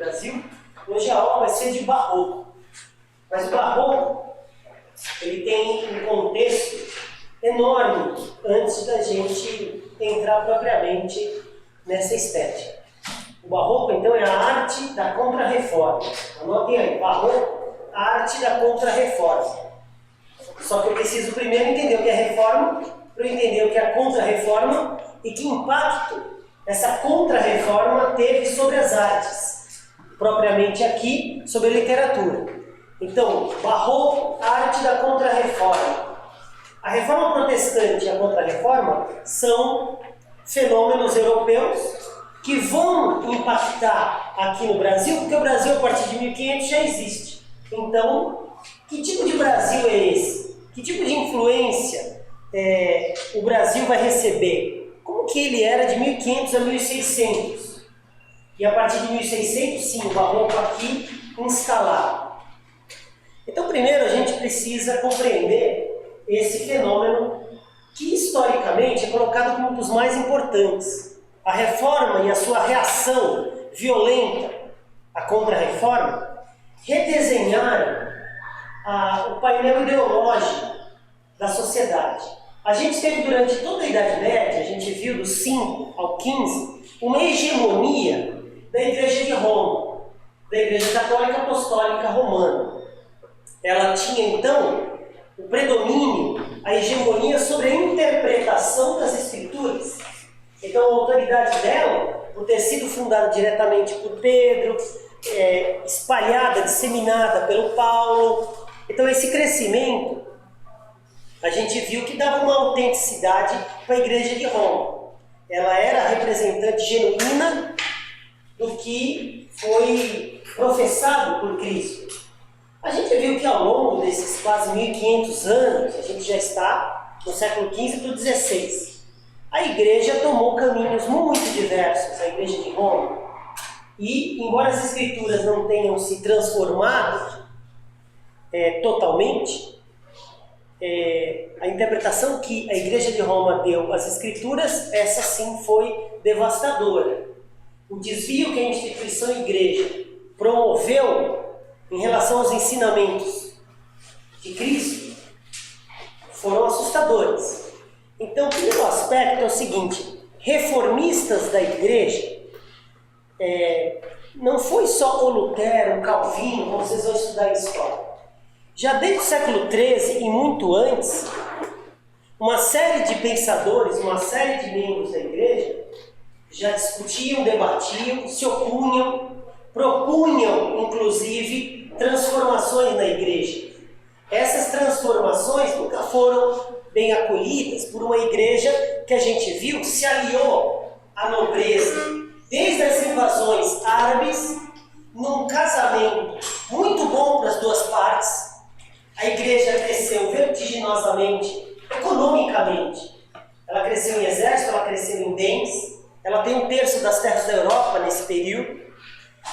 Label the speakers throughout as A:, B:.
A: Brasil. Hoje a aula vai ser de barroco. Mas o barroco, ele tem um contexto enorme antes da gente entrar propriamente nessa estética. O barroco, então, é a arte da contra-reforma. Anotem aí, barroco, a arte da contra-reforma. Só que eu preciso primeiro entender o que é reforma, para eu entender o que é a contra-reforma e que impacto essa contra-reforma teve sobre as artes, propriamente aqui, sobre a literatura. Então, barroco, arte da contra-reforma. A reforma protestante e a contra-reforma são fenômenos europeus que vão impactar aqui no Brasil, porque o Brasil, a partir de 1500, já existe. Então, que tipo de Brasil é esse? Que tipo de influência o Brasil vai receber? Como que ele era de 1500 a 1600? E a partir de 1600, sim, o barroco aqui instalado. Então, primeiro a gente precisa compreender esse fenômeno que, historicamente, é colocado como um dos mais importantes. A reforma e a sua reação violenta à contra-reforma redesenharam o painel ideológico da sociedade. A gente teve durante toda a Idade Média, a gente viu do 5 ao 15, uma hegemonia da Igreja de Roma, da Igreja Católica Apostólica Romana. Ela tinha, então, o predomínio, a hegemonia sobre a interpretação das Escrituras. Então, a autoridade dela, por ter sido fundada diretamente por Pedro, espalhada, disseminada pelo Paulo. Então, esse crescimento, a gente viu que dava uma autenticidade para a Igreja de Roma. Ela era a representante genuína do que foi professado por Cristo. A gente viu que ao longo desses quase 1500 anos, a gente já está no século XV para o XVI, a Igreja tomou caminhos muito diversos, a Igreja de Roma. E, embora as Escrituras não tenham se transformado totalmente, a interpretação que a Igreja de Roma deu às Escrituras, essa sim foi devastadora. O desvio que a instituição Igreja promoveu em relação aos ensinamentos de Cristo foram assustadores. Então, o primeiro aspecto é o seguinte: reformistas da Igreja, não foi só o Lutero, o Calvino, como vocês vão estudar em história. Já desde o século XIII e muito antes, uma série de pensadores, uma série de membros da Igreja já discutiam, debatiam, se opunham, propunham, inclusive, transformações na Igreja. Essas transformações nunca foram bem acolhidas por uma Igreja que a gente viu se aliou à nobreza, desde as invasões árabes, num casamento muito bom para as duas partes. A Igreja cresceu vertiginosamente, economicamente. Ela cresceu em exército, ela cresceu em bens, ela tem 1/3 das terras da Europa nesse período.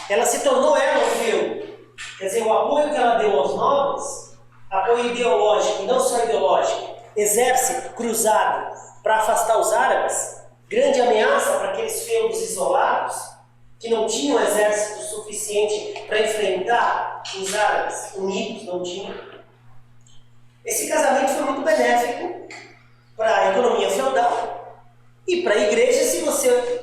A: Ela se tornou feudo. Quer dizer, o apoio que ela deu aos nobres, apoio ideológico, e não só ideológico, exército cruzado para afastar os árabes, grande ameaça para aqueles feudos isolados, que não tinham exército suficiente para enfrentar os árabes unidos, não tinham. Esse casamento foi muito benéfico para a economia feudal e para a Igreja, se você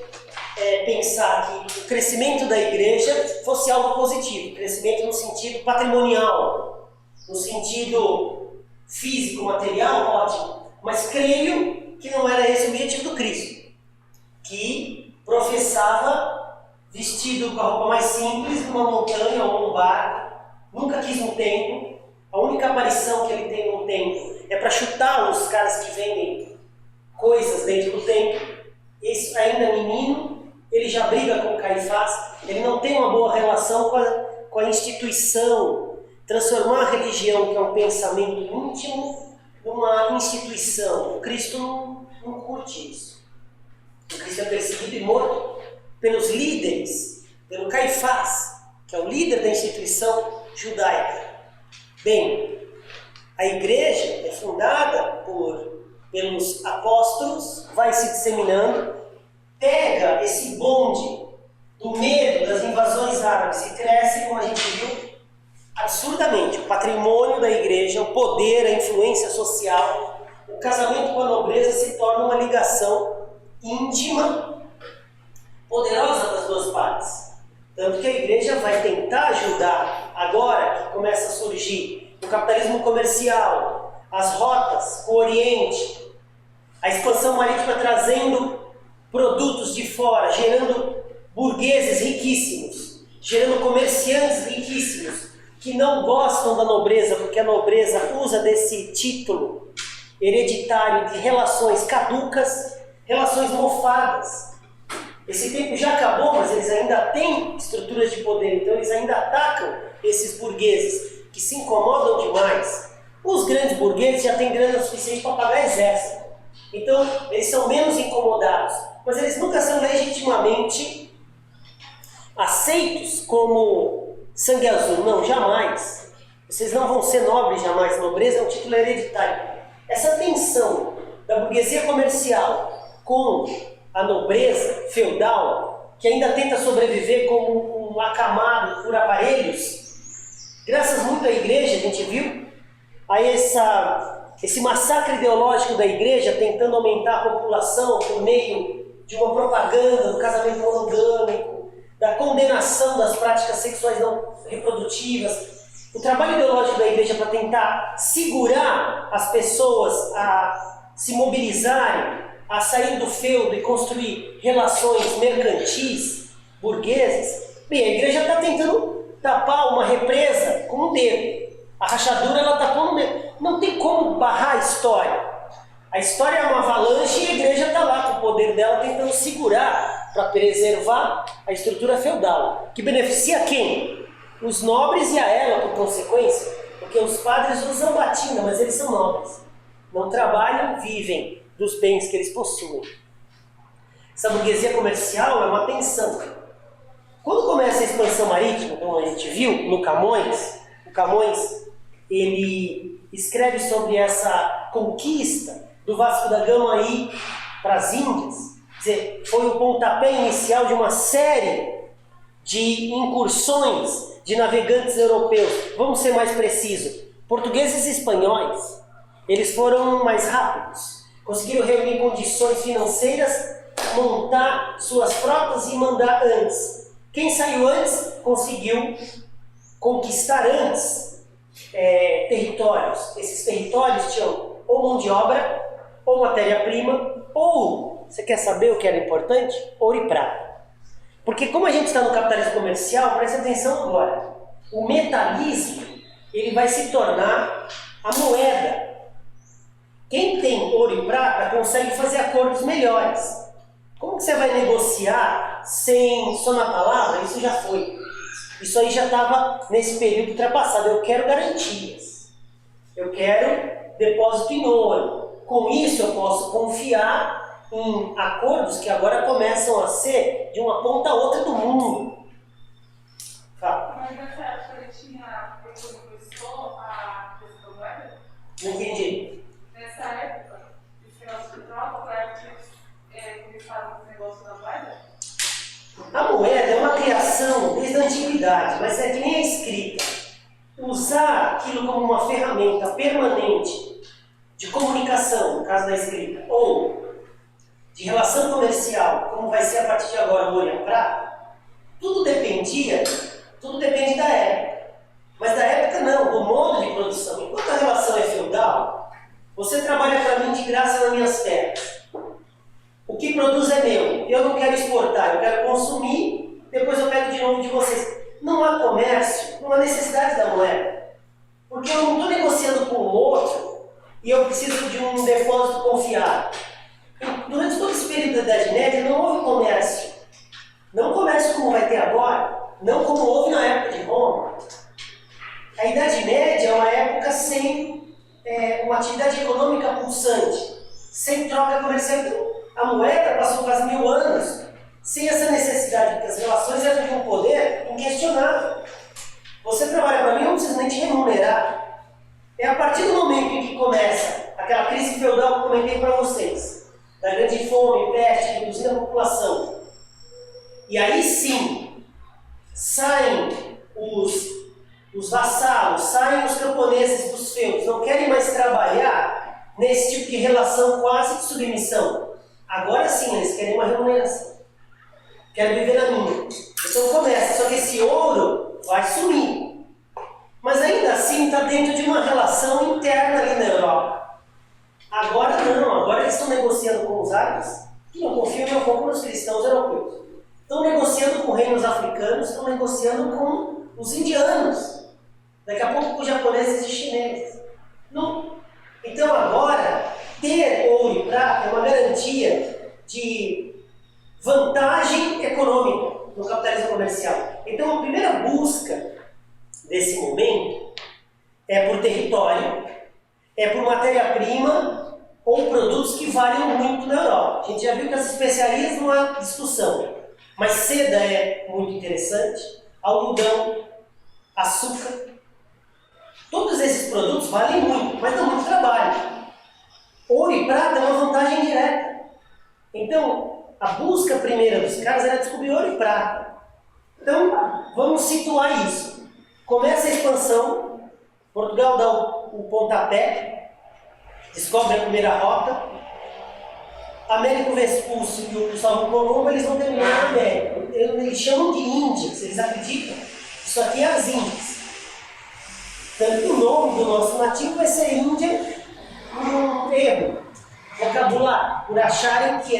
A: pensar que o crescimento da Igreja fosse algo positivo, crescimento no sentido patrimonial, no sentido físico, material, ótimo. Mas creio que não era esse o objetivo do Cristo, que professava vestido com a roupa mais simples, numa montanha ou num barco, nunca quis um templo. A única aparição que ele tem no templo é para chutar os caras que vendem coisas dentro do templo. Esse ainda menino, ele já briga com Caifás, ele não tem uma boa relação com a instituição. Transformar a religião, que é um pensamento íntimo, numa instituição. O Cristo não curte isso. O Cristo é perseguido e morto pelos líderes, pelo Caifás, que é o líder da instituição judaica. Bem, a Igreja é fundada pelos apóstolos, vai se disseminando, pega esse bonde do medo das invasões países árabes que crescem, como a gente viu, absurdamente. O patrimônio da igreja, o poder, a influência social, o casamento com a nobreza se torna uma ligação íntima, poderosa das duas partes. Tanto que a igreja vai tentar ajudar, agora que começa a surgir o capitalismo comercial, as rotas com o Oriente, a expansão marítima trazendo produtos de fora, gerando burgueses riquíssimos, gerando comerciantes riquíssimos, que não gostam da nobreza, porque a nobreza usa desse título hereditário de relações caducas, relações mofadas. Esse tempo já acabou, mas eles ainda têm estruturas de poder, então eles ainda atacam esses burgueses que se incomodam demais. Os grandes burgueses já têm grana suficiente para pagar exército, então eles são menos incomodados, mas eles nunca são legitimamente aceitos como sangue azul, não, jamais. Vocês não vão ser nobres jamais, nobreza é um título hereditário. Essa tensão da burguesia comercial com a nobreza feudal, que ainda tenta sobreviver como um acamado por aparelhos, graças muito à igreja, a gente viu, a esse massacre ideológico da igreja, tentando aumentar a população por meio de uma propaganda do casamento monogâmico, da condenação das práticas sexuais não reprodutivas. O trabalho ideológico da igreja para tentar segurar as pessoas a se mobilizarem, a sair do feudo e construir relações mercantis, burguesas. Bem, a igreja está tentando tapar uma represa com um dedo. A rachadura ela tapou no meio. Não tem como barrar a história. A história é uma avalanche e a igreja está lá com o poder dela tentando segurar para preservar a estrutura feudal. Que beneficia quem? Os nobres e a ela, por consequência. Porque os padres usam batina, mas eles são nobres. Não trabalham, vivem dos bens que eles possuem. Essa burguesia comercial é uma tensão. Quando começa a expansão marítima, como a gente viu no Camões, o Camões ele escreve sobre essa conquista do Vasco da Gama ir para as Índias. Quer dizer, foi o pontapé inicial de uma série de incursões de navegantes europeus. Vamos ser mais precisos, portugueses e espanhóis. Eles foram mais rápidos. Conseguiram reunir condições financeiras, montar suas frotas e mandar antes. Quem saiu antes conseguiu conquistar antes territórios. Esses territórios tinham ou mão de obra, ou matéria-prima, ou, você quer saber o que era importante? Ouro e prata. Porque como a gente está no capitalismo comercial, preste atenção agora. O metalismo ele vai se tornar a moeda. Quem tem ouro e prata consegue fazer acordos melhores. Como que você vai negociar sem só na palavra? Isso já foi. Isso aí já estava nesse período ultrapassado. Eu quero garantias. Eu quero depósito em ouro. Com isso eu posso confiar em acordos que agora começam a ser de uma ponta a outra do mundo. Fala.
B: Mas nessa época ele tinha, quando começou a questão da moeda?
A: Não entendi.
B: Nessa época, esse negócio de troca, foi a época que começaram com o negócio da moeda?
A: A moeda é uma criação desde a antiguidade, mas é que nem a escrita. Usar aquilo como uma ferramenta permanente de comunicação, no caso da escrita, ou de relação comercial, como vai ser a partir de agora o ouro e a prata, tudo depende da época. Mas da época não, do modo de produção. Enquanto a relação é feudal, você trabalha para mim de graça nas minhas terras. O que produz é meu. Eu não quero exportar, eu quero consumir, depois eu pego de novo de vocês. Não há comércio, não há necessidade da moeda. Porque eu não estou negociando com o outro e eu preciso de um depósito confiável. Durante todo esse período da Idade Média não houve comércio. Não comércio como vai ter agora, não como houve na época de Roma. A Idade Média é uma época sem uma atividade econômica pulsante, sem troca comercial. Então, a moeda passou quase 1000 anos sem essa necessidade, porque as relações eram de um poder inquestionável. Você trabalha para mim, eu não preciso nem te remunerar. É a partir do momento em que começa aquela crise feudal que eu comentei para vocês, da grande fome, peste, reduzindo a população. E aí sim, saem os vassalos, saem os camponeses dos feudos, não querem mais trabalhar nesse tipo de relação quase de submissão. Agora sim, eles querem uma remuneração. Querem viver na minha. Então começa, só que esse ouro vai sumir. Mas ainda assim está dentro de uma relação interna ali na Europa. Agora não, agora eles estão negociando com os árabes, que não confiam nem um pouco nos cristãos europeus. Estão negociando com reinos africanos, estão negociando com os indianos. Daqui a pouco com os japoneses e chineses. Não. Então agora, ter ouro e prata é uma garantia de vantagem econômica no capitalismo comercial. Então a primeira busca desse momento é por território, é por matéria-prima ou produtos que valem muito na Europa. A gente já viu que as especiarias não há discussão, mas seda é muito interessante, algodão, açúcar. Todos esses produtos valem muito, mas dão muito trabalho. Ouro e prata é uma vantagem direta. Então, a busca primeira dos caras era descobrir ouro e prata. Então, vamos situar isso. Começa a expansão, Portugal dá o pontapé, descobre a primeira rota. Américo Vespúcio e o Cristóvão Colombo, eles vão terminar na América. Eles chamam de Índias, eles acreditam. Isso aqui é as Índias. Tanto que o nome do nosso nativo vai ser Índia, um erro vocabulário, por acharem que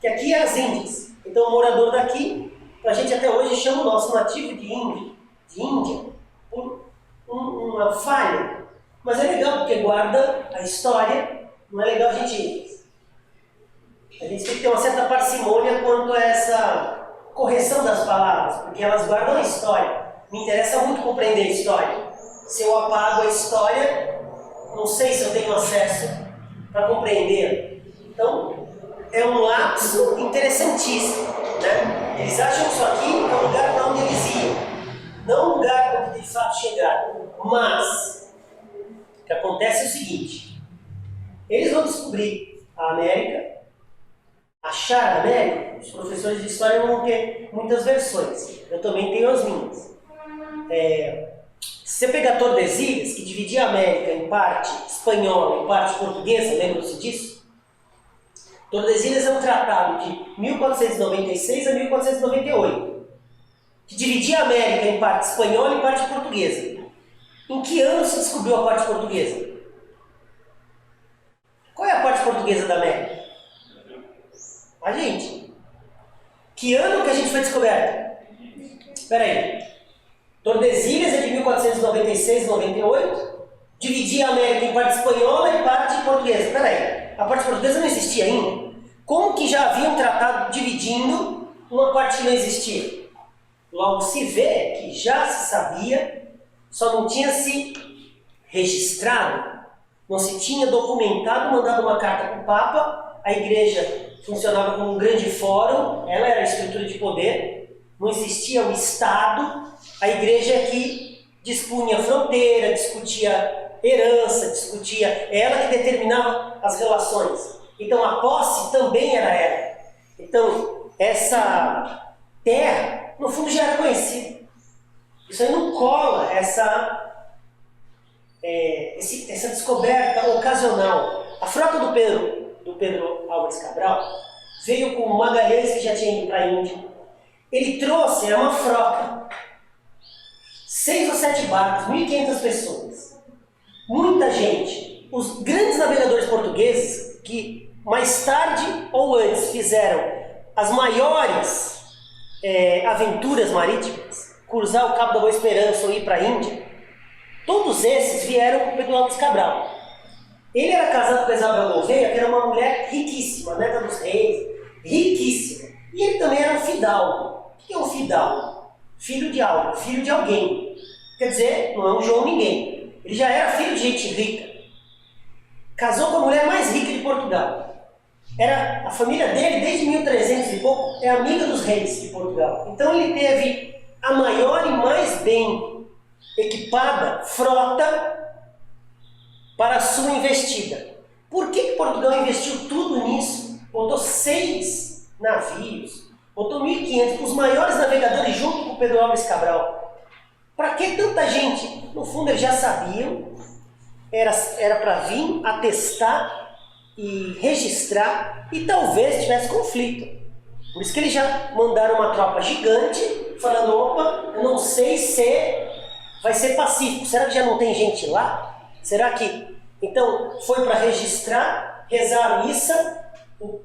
A: aqui é as Índias. Então o morador daqui, a gente até hoje chama o nosso nativo de Índia, por uma falha. Mas é legal porque guarda a história, não é legal a gente tem que ter uma certa parcimônia quanto a essa correção das palavras, porque elas guardam a história. Me interessa muito compreender a história. Se eu apago a história, não sei se eu tenho acesso para compreender. Então, é um lapso interessantíssimo, né? Eles acham que isso aqui é o lugar para onde eles iam, não o lugar onde de fato chegaram. Mas, o que acontece é o seguinte: eles vão descobrir a América, achar a América. Os professores de história vão ter muitas versões, eu também tenho as minhas. Se você pegar Tordesilhas, que dividia a América em parte espanhola e parte portuguesa, lembram-se disso? Tordesilhas é um tratado de 1496 a 1498, que dividia a América em parte espanhola e parte portuguesa. Em que ano se descobriu a parte portuguesa? Qual é a parte portuguesa da América? A gente. Que ano que a gente foi descoberto? Espera aí. Tordesilhas é de 1496 a 98, dividia a América em parte espanhola e parte portuguesa. Espera aí, a parte portuguesa não existia ainda? Como que já havia um tratado dividindo uma parte que não existia? Logo se vê que já se sabia, só não tinha se registrado, não se tinha documentado, mandado uma carta para o Papa, a igreja funcionava como um grande fórum, ela era a estrutura de poder, não existia o Estado. A igreja é que dispunha fronteira, discutia herança, discutia, ela que determinava as relações. Então a posse também era ela. Então essa terra, no fundo, já era conhecida. Isso aí não cola essa descoberta ocasional. A frota do Pedro Álvares Cabral veio com Magalhães, que já tinha ido para a Índia. Ele trouxe, era uma frota, 6 ou 7 barcos, 1.500 pessoas. Muita gente. Os grandes navegadores portugueses, que mais tarde ou antes fizeram as maiores aventuras marítimas, cruzar o Cabo da Boa Esperança ou ir para a Índia, todos esses vieram com Pedro Álvares Cabral. Ele era casado com a Isabel Gouveia, que era uma mulher riquíssima, neta dos reis, riquíssima. E ele também era um fidalgo. O que é um fidalgo? Filho de algo, filho de alguém. Quer dizer, não é um João ninguém. Ele já era filho de gente rica. Casou com a mulher mais rica de Portugal. A família dele, desde 1300 e pouco, é amiga dos reis de Portugal. Então ele teve a maior e mais bem equipada frota para a sua investida. Por que Portugal investiu tudo nisso? Botou 6 navios, Botou 1.500, os maiores navegadores junto com o Pedro Álvares Cabral. Para que tanta gente? No fundo eles já sabiam, era para vir atestar e registrar e talvez tivesse conflito. Por isso que eles já mandaram uma tropa gigante, falando, opa, eu não sei se vai ser pacífico. Será que já não tem gente lá? Será que... Então, foi para registrar, rezar a missa, o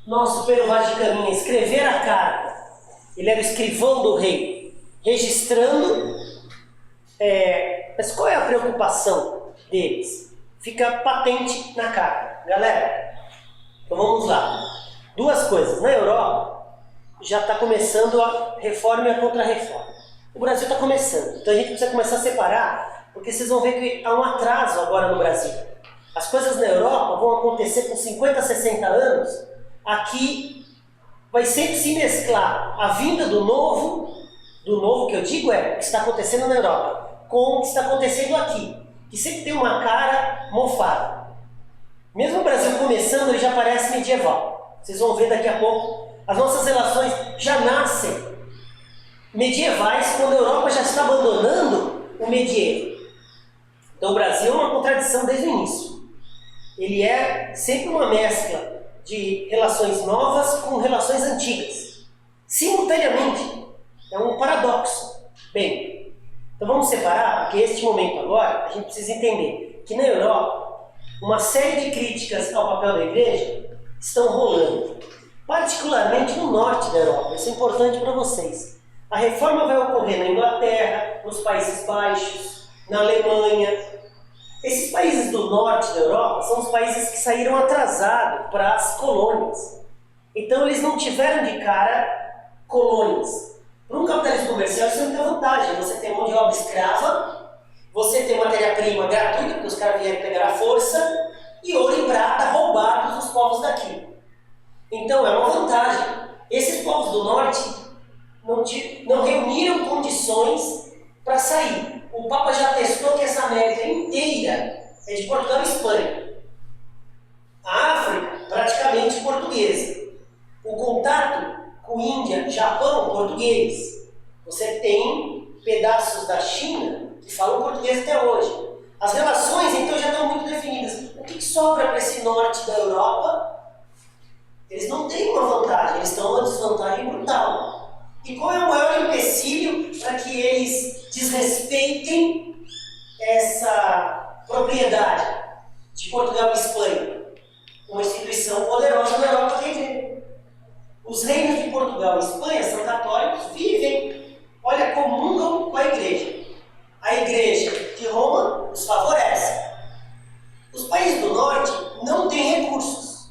A: nosso Pero Vaz de Caminha escrever a carta. Ele era o escrivão do rei, registrando. Mas qual é a preocupação deles? Fica patente na carta. Galera, então vamos lá. Duas coisas. Na Europa, já está começando a reforma e a contra-reforma. O Brasil está começando. Então a gente precisa começar a separar, porque vocês vão ver que há um atraso agora no Brasil. As coisas na Europa vão acontecer com 50, 60 anos. Aqui vai sempre se mesclar a vinda do novo que eu digo o que está acontecendo na Europa, com o que está acontecendo aqui, que sempre tem uma cara mofada. Mesmo o Brasil começando, ele já parece medieval. Vocês vão ver daqui a pouco, as nossas relações já nascem medievais quando a Europa já está abandonando o medievo. Então o Brasil é uma contradição desde o início. Ele é sempre uma mescla de relações novas com relações antigas, simultaneamente. É um paradoxo. Bem, então vamos separar, porque este momento agora a gente precisa entender que na Europa uma série de críticas ao papel da igreja estão rolando, particularmente no norte da Europa. Isso é importante para vocês. A reforma vai ocorrer na Inglaterra, nos Países Baixos, na Alemanha. Esses países do norte da Europa são os países que saíram atrasados para as colônias. Então eles não tiveram de cara colônias. Para um capitalismo comercial isso não tem vantagem. Você tem mão de obra escrava, você tem matéria-prima gratuita, porque os caras vieram pegar a força, e ouro e prata roubados dos povos daqui. Então é uma vantagem. Esses povos do norte não reuniram condições para sair. O Papa já atestou que essa América inteira é de Portugal e Espanha. A África, praticamente portuguesa. O contato com Índia, Japão, português. Você tem pedaços da China que falam português até hoje. As relações, então, já estão muito definidas. O que sobra para esse norte da Europa? Eles não têm uma vantagem, eles estão numa desvantagem brutal. E qual é o maior empecilho para que eles desrespeitem essa propriedade de Portugal e Espanha? Uma instituição poderosa na Europa que é a igreja. Os reinos de Portugal e Espanha são católicos, vivem, olha, comungam com a igreja. A igreja de Roma os favorece. Os países do norte não têm recursos.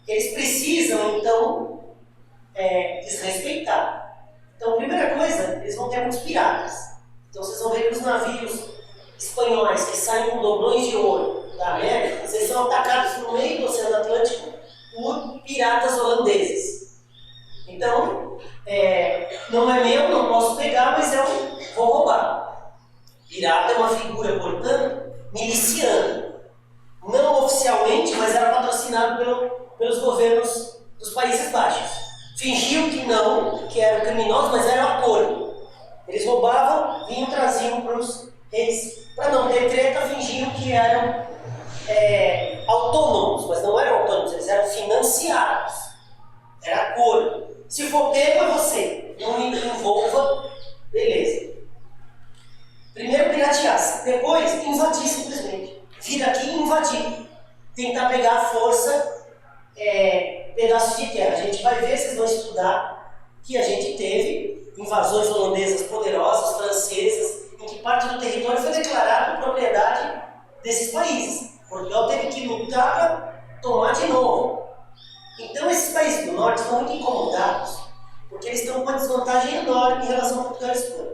A: Eles precisam, então, desrespeitar. Então, a primeira coisa, eles vão ter muitos piratas. Então, vocês vão ver que os navios espanhóis que saem com doblões de ouro da América, eles são atacados no meio do Oceano Atlântico por piratas holandeses. Então, não é meu, não posso pegar, mas eu vou roubar. Pirata é uma figura, portanto, miliciana. Não oficialmente, mas era patrocinado pelos governos dos Países Baixos. Fingiam que não, que eram criminosos, mas era um acordo. Eles roubavam, vinham e traziam para os reis. Para não ter treta, fingiam que eram autônomos, mas não eram autônomos, eles eram financiados. Era acordo. Se for pego, é você. Não me envolva, beleza. Primeiro piratear, depois invadir simplesmente. Vir aqui e invadir. Tentar pegar a força, pedaços de terra. A gente vai ver, vocês vão estudar, que a gente teve invasões holandesas poderosas, francesas, em que parte do território foi declarado propriedade desses países. Portugal teve que lutar para tomar de novo. Então esses países do norte estão muito incomodados, porque eles estão com uma desvantagem enorme em relação a Portugal e Espanha.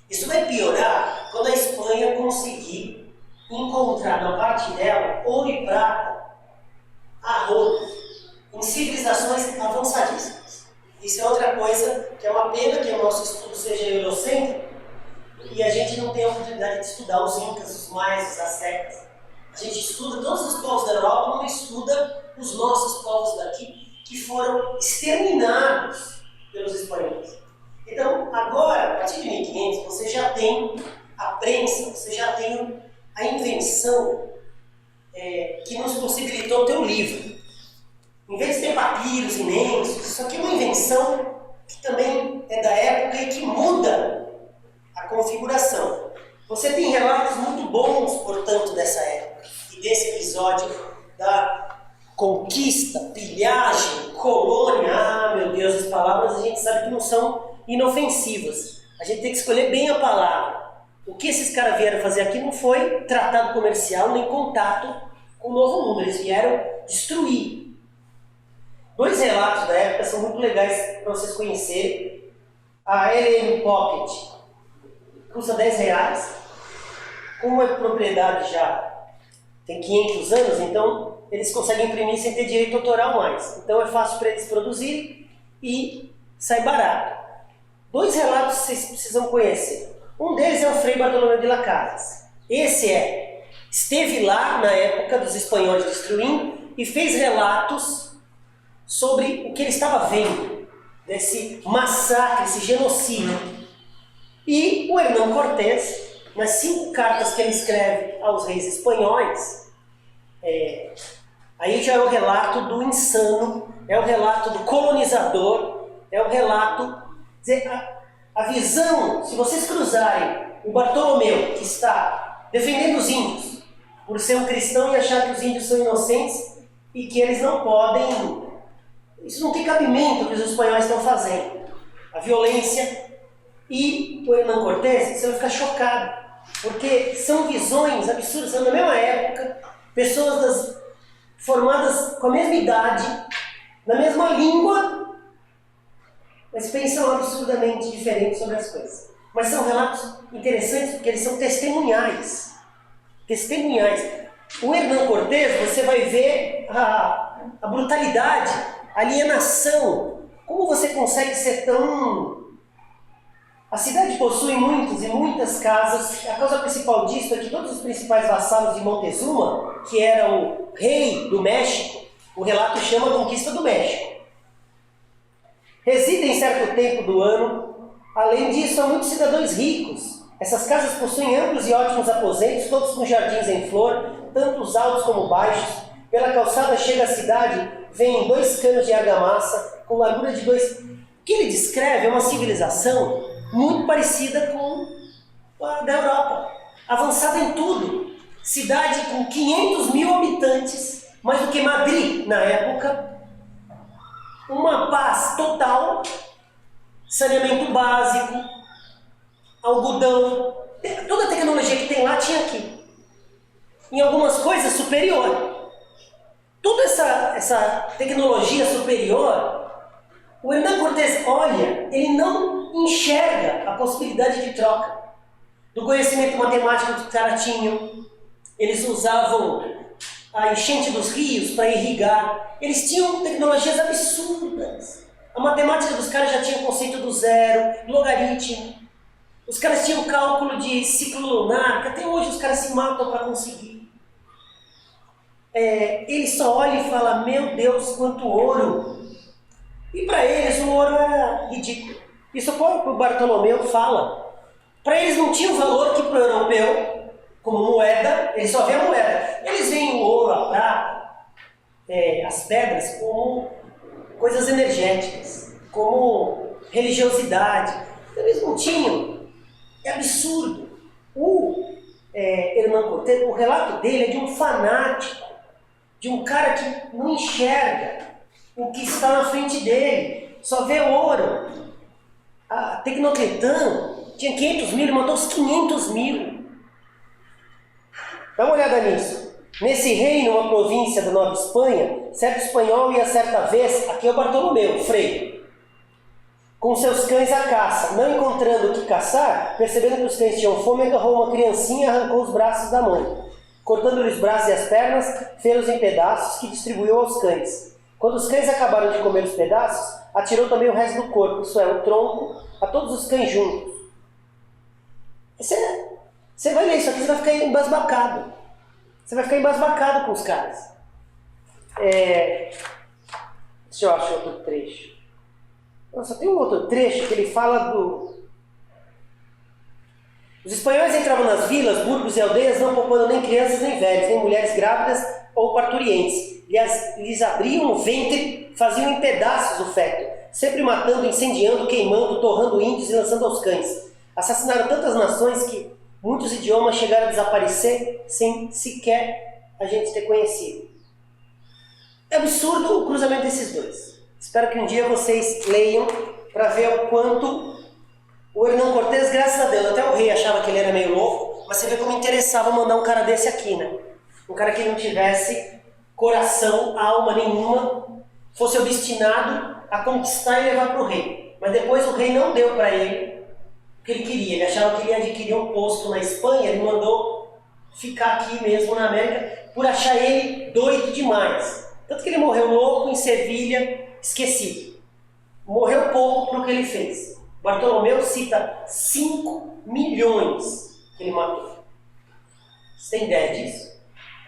A: Isso vai piorar quando a Espanha conseguir encontrar na parte dela ouro e prata a rodo, em civilizações avançadíssimas. Isso é outra coisa que é uma pena que o nosso estudo seja eurocêntrico e a gente não tem a oportunidade de estudar os incas, os maias, os astecas. A gente estuda todos os povos da Europa, não estuda os nossos povos daqui, que foram exterminados pelos espanhóis. Então, agora, a partir de 1500, você já tem a prensa, você já tem a invenção que nos possibilitou ter um livro. Em vez de ter papiros imensos, isso aqui é uma invenção que também é da época e que muda a configuração. Você tem relatos muito bons, portanto, dessa época e desse episódio da conquista, pilhagem, colônia. Ah, meu Deus, as palavras a gente sabe que não são inofensivas. A gente tem que escolher bem a palavra. O que esses caras vieram fazer aqui não foi tratado comercial nem contato com o Novo Mundo. Eles vieram destruir. Dois relatos da época são muito legais para vocês conhecerem. A LM Pocket custa R$10. Como é propriedade já tem 500 anos, então eles conseguem imprimir sem ter direito autoral mais. Então é fácil para eles produzirem e sai barato. Dois relatos vocês precisam conhecer. Um deles é o Frei Bartolomé de Las Casas. Esse esteve lá na época dos espanhóis destruindo e fez relatos sobre o que ele estava vendo, desse massacre, esse genocídio. E o Hernán Cortés, nas 5 cartas que ele escreve aos reis espanhóis, aí já é o relato do insano, é o relato do colonizador, é o relato, dizer, a visão, se vocês cruzarem o Bartolomeu, que está defendendo os índios, por ser um cristão e achar que os índios são inocentes e que eles não podem, isso não tem cabimento que os espanhóis estão fazendo, a violência, e o Hernán Cortés, você vai ficar chocado, porque são visões absurdas. Na mesma época, pessoas formadas com a mesma idade, na mesma língua, mas pensam absurdamente diferente sobre as coisas. Mas são relatos interessantes porque eles são testemunhais. O Hernán Cortés, você vai ver a brutalidade, a alienação. Como você consegue ser tão... A cidade possui muitas e muitas casas. A causa principal disso é que todos os principais vassalos de Montezuma, que era o rei do México, o relato chama a Conquista do México, residem em certo tempo do ano. Além disso, há muitos cidadãos ricos. Essas casas possuem amplos e ótimos aposentos, todos com jardins em flor, tanto os altos como baixos. Pela calçada chega à cidade, vêm 2 canos de argamassa, com largura de 2... O que ele descreve é uma civilização muito parecida com a da Europa, avançada em tudo. Cidade com 500 mil habitantes, mais do que Madrid na época, uma paz total, saneamento básico, algodão, toda a tecnologia que tem lá tinha aqui. Em algumas coisas superior. Toda essa tecnologia superior, o Hernán Cortés olha, ele não enxerga a possibilidade de troca do conhecimento matemático que os caras tinham. Eles usavam a enchente dos rios para irrigar. Eles tinham tecnologias absurdas. A matemática dos caras já tinha o conceito do zero, logaritmo. Os caras tinham cálculo de ciclo lunar, que até hoje os caras se matam para conseguir. Ele só olha e fala, meu Deus, quanto ouro. E para eles o ouro era ridículo. Isso o próprio Bartolomeu fala. Para eles não tinha o valor que para o europeu, como moeda, eles só veem a moeda. Eles veem o ouro, a prata, as pedras como coisas energéticas, como religiosidade. Então, eles não tinham. É absurdo. O Hernán Cortés, o relato dele é de um fanático, de um cara que não enxerga o que está na frente dele, só vê ouro. A Tecnocletã tinha 500 mil, ele matou os 500 mil. Dá uma olhada nisso. Nesse reino, uma província da Nova Espanha, certo espanhol ia certa vez, aqui é o Bartolomeu, Frei, com seus cães à caça. Não encontrando o que caçar, percebendo que os cães tinham fome, agarrou uma criancinha e arrancou os braços da mãe. Cortando-lhe os braços e as pernas, fez-os em pedaços que distribuiu aos cães. Quando os cães acabaram de comer os pedaços, atirou também o resto do corpo, isso é, o tronco, a todos os cães juntos. Você vai ler isso aqui, você vai ficar embasbacado. Você vai ficar embasbacado com os caras. Deixa eu achar outro trecho. Nossa, tem um outro trecho que ele fala do... Os espanhóis entravam nas vilas, burgos e aldeias, não poupando nem crianças nem velhos, nem mulheres grávidas ou parturientes. Lhes abriam o ventre, faziam em pedaços o feto, sempre matando, incendiando, queimando, torrando índios e lançando aos cães. Assassinaram tantas nações que muitos idiomas chegaram a desaparecer sem sequer a gente ter conhecido. É absurdo o cruzamento desses dois. Espero que um dia vocês leiam para ver o quanto o Hernán Cortés, graças a Deus, até o rei achava que ele era meio louco, mas você vê como interessava mandar um cara desse aqui, né? Um cara que não tivesse coração, alma nenhuma, fosse obstinado a conquistar e levar para o rei. Mas depois o rei não deu para ele o que ele queria. Ele achava que ele ia adquirir um posto na Espanha, ele mandou ficar aqui mesmo na América por achar ele doido demais. Tanto que ele morreu louco em Sevilha, esquecido. Morreu pouco por o que ele fez. Bartolomeu cita 5 milhões que ele matou. Você tem ideia disso?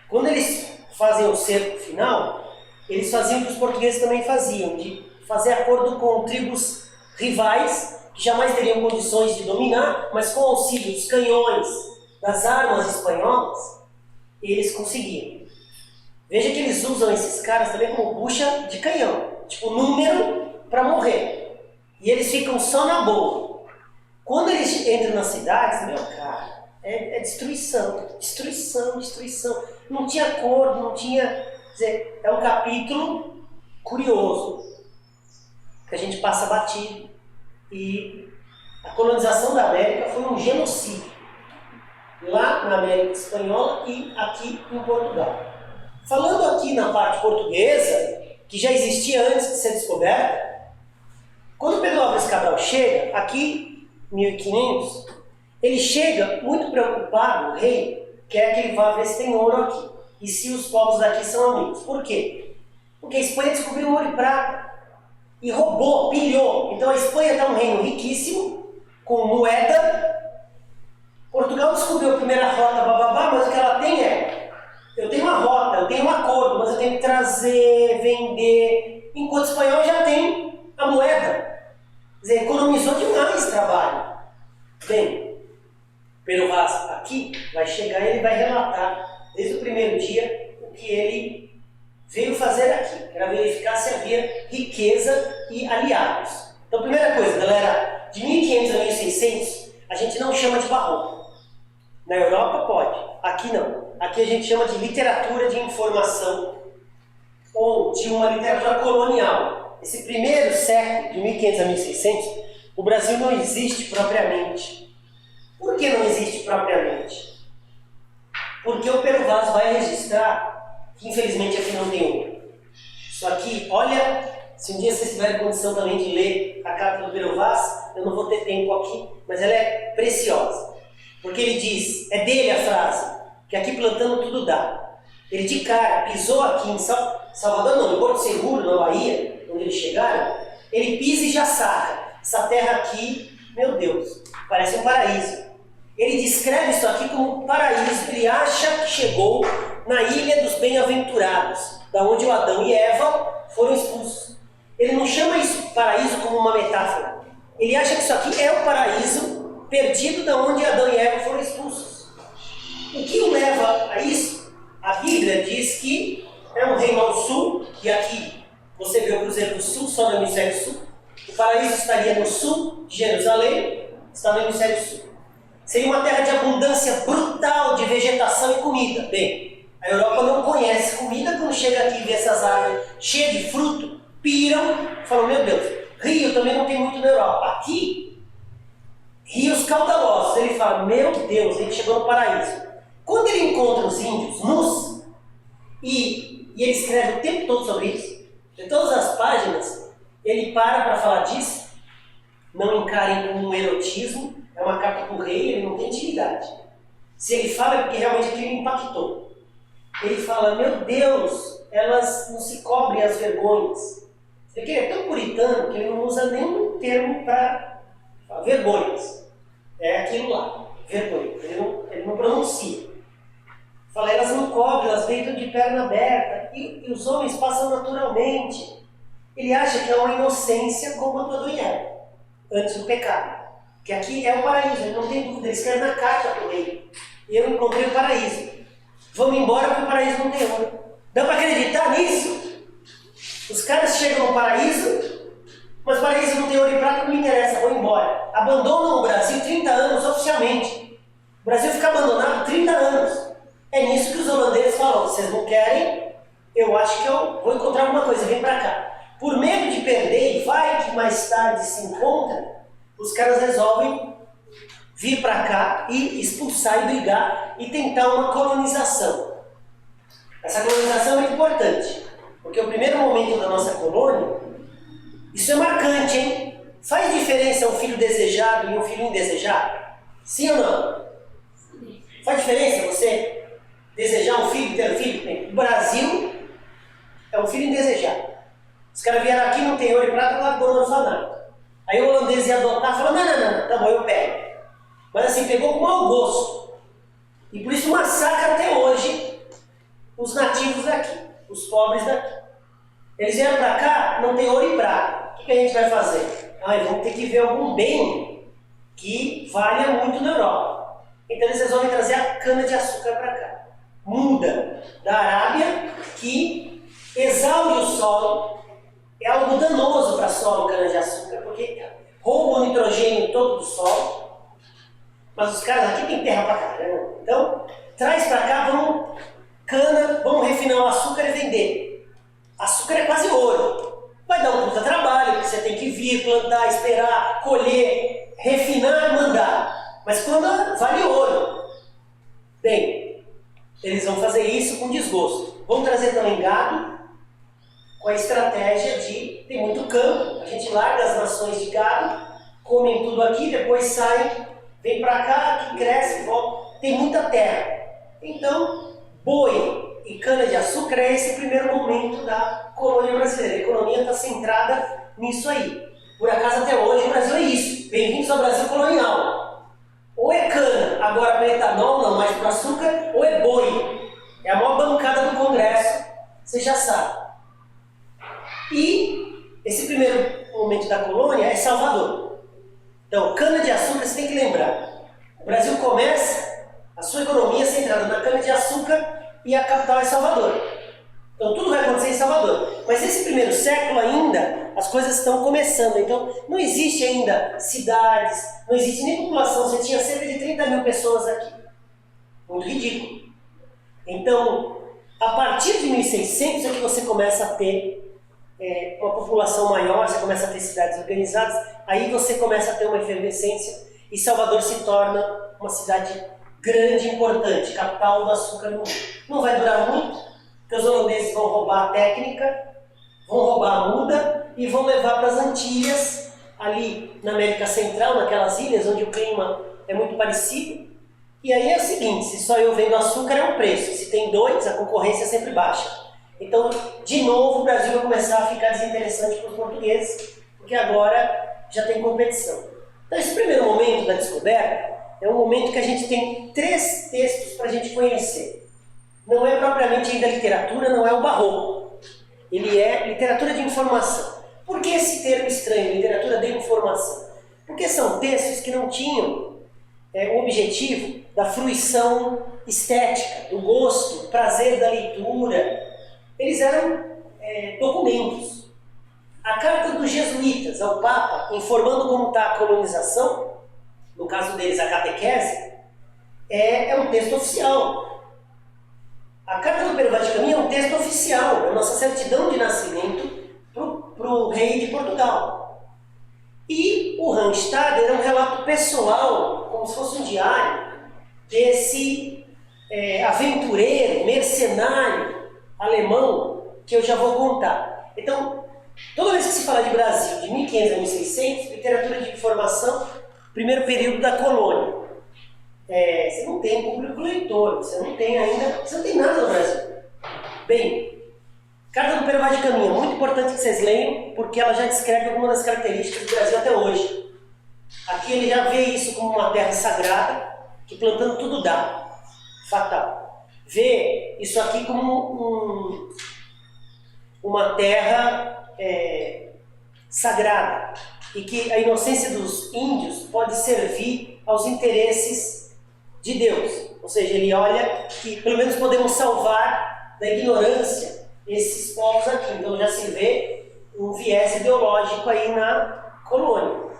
A: Quando eles fazem o cerco final, eles faziam o que os portugueses também faziam, de fazer acordo com tribos rivais, que jamais teriam condições de dominar, mas com o auxílio dos canhões, das armas espanholas, eles conseguiam. Veja que eles usam esses caras também como bucha de canhão, tipo número para morrer. E eles ficam só na boa. Quando eles entram nas cidades, meu cara, é destruição, destruição, destruição. Não tinha acordo, não tinha... Quer dizer, é um capítulo curioso, que a gente passa batido. E a colonização da América foi um genocídio. Lá na América Espanhola e aqui em Portugal. Falando aqui na parte portuguesa, que já existia antes de ser descoberta, quando Pedro Álvares Cabral chega, aqui em 1500, ele chega muito preocupado, o rei, quer que ele vá ver se tem ouro aqui, e se os povos daqui são amigos. Por quê? Porque a Espanha descobriu ouro e prata, e roubou, pilhou. Então a Espanha está um reino riquíssimo, com moeda. Portugal descobriu a primeira rota, bababá, mas o que ela tem é, eu tenho uma rota, eu tenho um acordo, mas eu tenho que trazer, vender, enquanto o espanhol já tem a moeda. Quer dizer, economizou demais trabalho. Bem, Pero Vaz aqui vai chegar e ele vai relatar, desde o primeiro dia, o que ele veio fazer aqui. Era verificar se havia riqueza e aliados. Então, primeira coisa, galera, de 1500 a 1600, a gente não chama de barroco. Na Europa pode, aqui não. Aqui a gente chama de literatura de informação ou de uma literatura colonial. Esse primeiro século, de 1500 a 1600, o Brasil não existe propriamente. Por que não existe propriamente? Porque o Pero Vaz vai registrar, que infelizmente aqui não tem ouro. Isso aqui, olha, se um dia vocês tiverem condição também de ler a carta do Pero Vaz, eu não vou ter tempo aqui, mas ela é preciosa. Porque ele diz, é dele a frase, que aqui plantando tudo dá. Ele de cara pisou aqui em Salvador, não, em Porto Seguro, na Bahia, onde eles chegaram, ele pisa e já saca. Essa terra aqui, meu Deus, parece um paraíso. Ele descreve isso aqui como um paraíso. Ele acha que chegou na ilha dos bem-aventurados, da onde o Adão e Eva foram expulsos. Ele não chama isso paraíso como uma metáfora. Ele acha que isso aqui é o paraíso perdido da onde Adão e Eva foram expulsos. O que o leva a isso? A Bíblia diz que é um reino ao sul, e aqui você vê o Cruzeiro do Sul, só no hemisfério sul. O paraíso estaria no sul de Jerusalém, está no hemisfério sul. Seria uma terra de abundância brutal de vegetação e comida. Bem, a Europa não conhece comida, quando chega aqui e vê essas árvores cheias de fruto, piram, falam, meu Deus, rio também não tem muito na Europa. Aqui, rios caudalosos. Ele fala, meu Deus, ele chegou no paraíso. Quando ele encontra os índios nus, e ele escreve o tempo todo sobre isso, em todas as páginas, ele para falar disso. Não encarem como um erotismo, é uma carta para o rei, ele não tem intimidade. Se ele fala é porque realmente aquilo impactou. Ele fala, meu Deus, elas não se cobrem as vergonhas. Ele é tão puritano que ele não usa nenhum termo para vergonhas. É aquilo lá, vergonha. Ele não pronuncia. Fala, elas não cobrem, elas deitam de perna aberta. E os homens passam naturalmente. ele acha que é uma inocência como a do Adão e Eva, antes do pecado. Que aqui é o paraíso, ele não tem dúvida, eles querem na carta para o rei. Eu encontrei o paraíso. Vamos embora porque o paraíso não tem ouro. Dá para acreditar nisso? Os caras chegam no paraíso, mas o paraíso não tem ouro e prata, não me interessa, vou embora. Abandonam o Brasil 30 anos oficialmente. O Brasil fica abandonado 30 anos. É nisso que os holandeses falam, vocês não querem, eu acho que eu vou encontrar alguma coisa, vem para cá. Por medo de perder, e vai que mais tarde se encontra, os caras resolvem vir para cá e expulsar e brigar e tentar uma colonização. Essa colonização é muito importante, porque o primeiro momento da nossa colônia, isso é marcante, hein? Faz diferença um filho desejado e um filho indesejado? Sim ou não? Faz diferença você desejar um filho, ter um filho? Bem, o Brasil é um filho indesejado. Os caras vieram aqui, não tem ouro e prata, largou no orfanato. Aí o holandês ia adotar, falou, não, tá bom, eu pego. Mas assim, pegou com mau gosto. E por isso massacra até hoje os nativos daqui, os pobres daqui. Eles vieram para cá, não tem ouro e prata. O que a gente vai fazer? Vamos ter que ver algum bem que valha muito na Europa. Então eles resolvem trazer a cana-de-açúcar para cá. Muda da Arábia, que exaure o solo, é algo danoso para solo cana-de-açúcar, porque rouba o nitrogênio todo do solo. Mas os caras aqui tem terra para caramba. Então, traz para cá, vamos refinar o açúcar e vender. Açúcar é quase ouro. Vai dar um puta trabalho, porque você tem que vir, plantar, esperar, colher, refinar e mandar. Mas quando vale ouro. Bem, eles vão fazer isso com desgosto. Vão trazer também gado, com a estratégia de tem muito campo. A gente larga as nações de gado, comem tudo aqui, depois saem, vem para cá, que cresce, volta. Tem muita terra. Então, boi e cana-de-açúcar é esse primeiro momento da colônia brasileira. A economia está centrada nisso aí. Por acaso, até hoje, o Brasil é isso. Bem-vindos ao Brasil colonial. Ou é cana, agora para etanol, não mais para açúcar, ou é boi. É a maior bancada do Congresso, você já sabe. E esse primeiro momento da colônia é Salvador. Então, cana-de-açúcar, você tem que lembrar. O Brasil começa a sua economia centrada na cana-de-açúcar e a capital é Salvador. Então, tudo vai acontecer em Salvador. Mas nesse primeiro século ainda, as coisas estão começando. Então, não existe ainda cidades, não existe nem população. Você tinha cerca de 30 mil pessoas aqui. Muito ridículo. Então, a partir de 1600 é que você começa a ter uma população maior, você começa a ter cidades organizadas, aí você começa a ter uma efervescência e Salvador se torna uma cidade grande e importante, capital do açúcar no mundo. Não vai durar muito, porque os holandeses vão roubar a técnica, vão roubar a muda e vão levar para as Antilhas, ali na América Central, naquelas ilhas onde o clima é muito parecido. E aí é o seguinte, se só eu vendo açúcar é um preço, se tem dois, a concorrência é sempre baixa. Então, de novo, o Brasil vai começar a ficar desinteressante para os portugueses, porque agora já tem competição. Então, esse primeiro momento da descoberta é um momento que a gente tem 3 textos para a gente conhecer. Não é propriamente ainda literatura, não é o barroco. Ele é literatura de informação. Por que esse termo estranho, literatura de informação? Porque são textos que não tinham o objetivo da fruição estética, do gosto, do prazer da leitura. Eles eram documentos. A carta dos jesuítas ao Papa, informando como está a colonização, no caso deles a catequese, é um texto oficial. A carta do Império Vaticano é um texto oficial, é a nossa certidão de nascimento para o rei de Portugal. E o Randstad era um relato pessoal, como se fosse um diário, desse aventureiro, mercenário, alemão, que eu já vou contar. Então, toda vez que se fala de Brasil, de 1500 a 1600, literatura de informação, primeiro período da colônia. Você não tem público leitor, você não tem nada no Brasil. Bem, Carta do Império Vaticano, muito importante que vocês leiam, porque ela já descreve algumas das características do Brasil até hoje. Aqui ele já vê isso como uma terra sagrada, que plantando tudo dá. Fatal. Vê isso aqui como uma terra sagrada e que a inocência dos índios pode servir aos interesses de Deus. Ou seja, ele olha que pelo menos podemos salvar da ignorância esses povos aqui. Então já se vê um viés ideológico aí na colônia.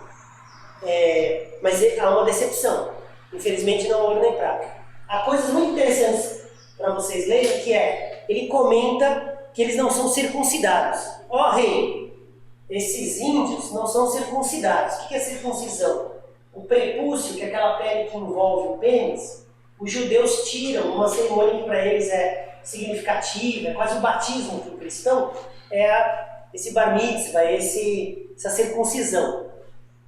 A: Mas há uma decepção. Infelizmente não há ouro nem prata. Há coisas muito interessantes para vocês lerem, que ele comenta que eles não são circuncidados. Ó rei, esses índios não são circuncidados. O que é circuncisão? O prepúcio, que é aquela pele que envolve o pênis, os judeus tiram uma cerimônia que para eles é significativa, é quase o batismo para o cristão, esse bar mitzvah, essa circuncisão.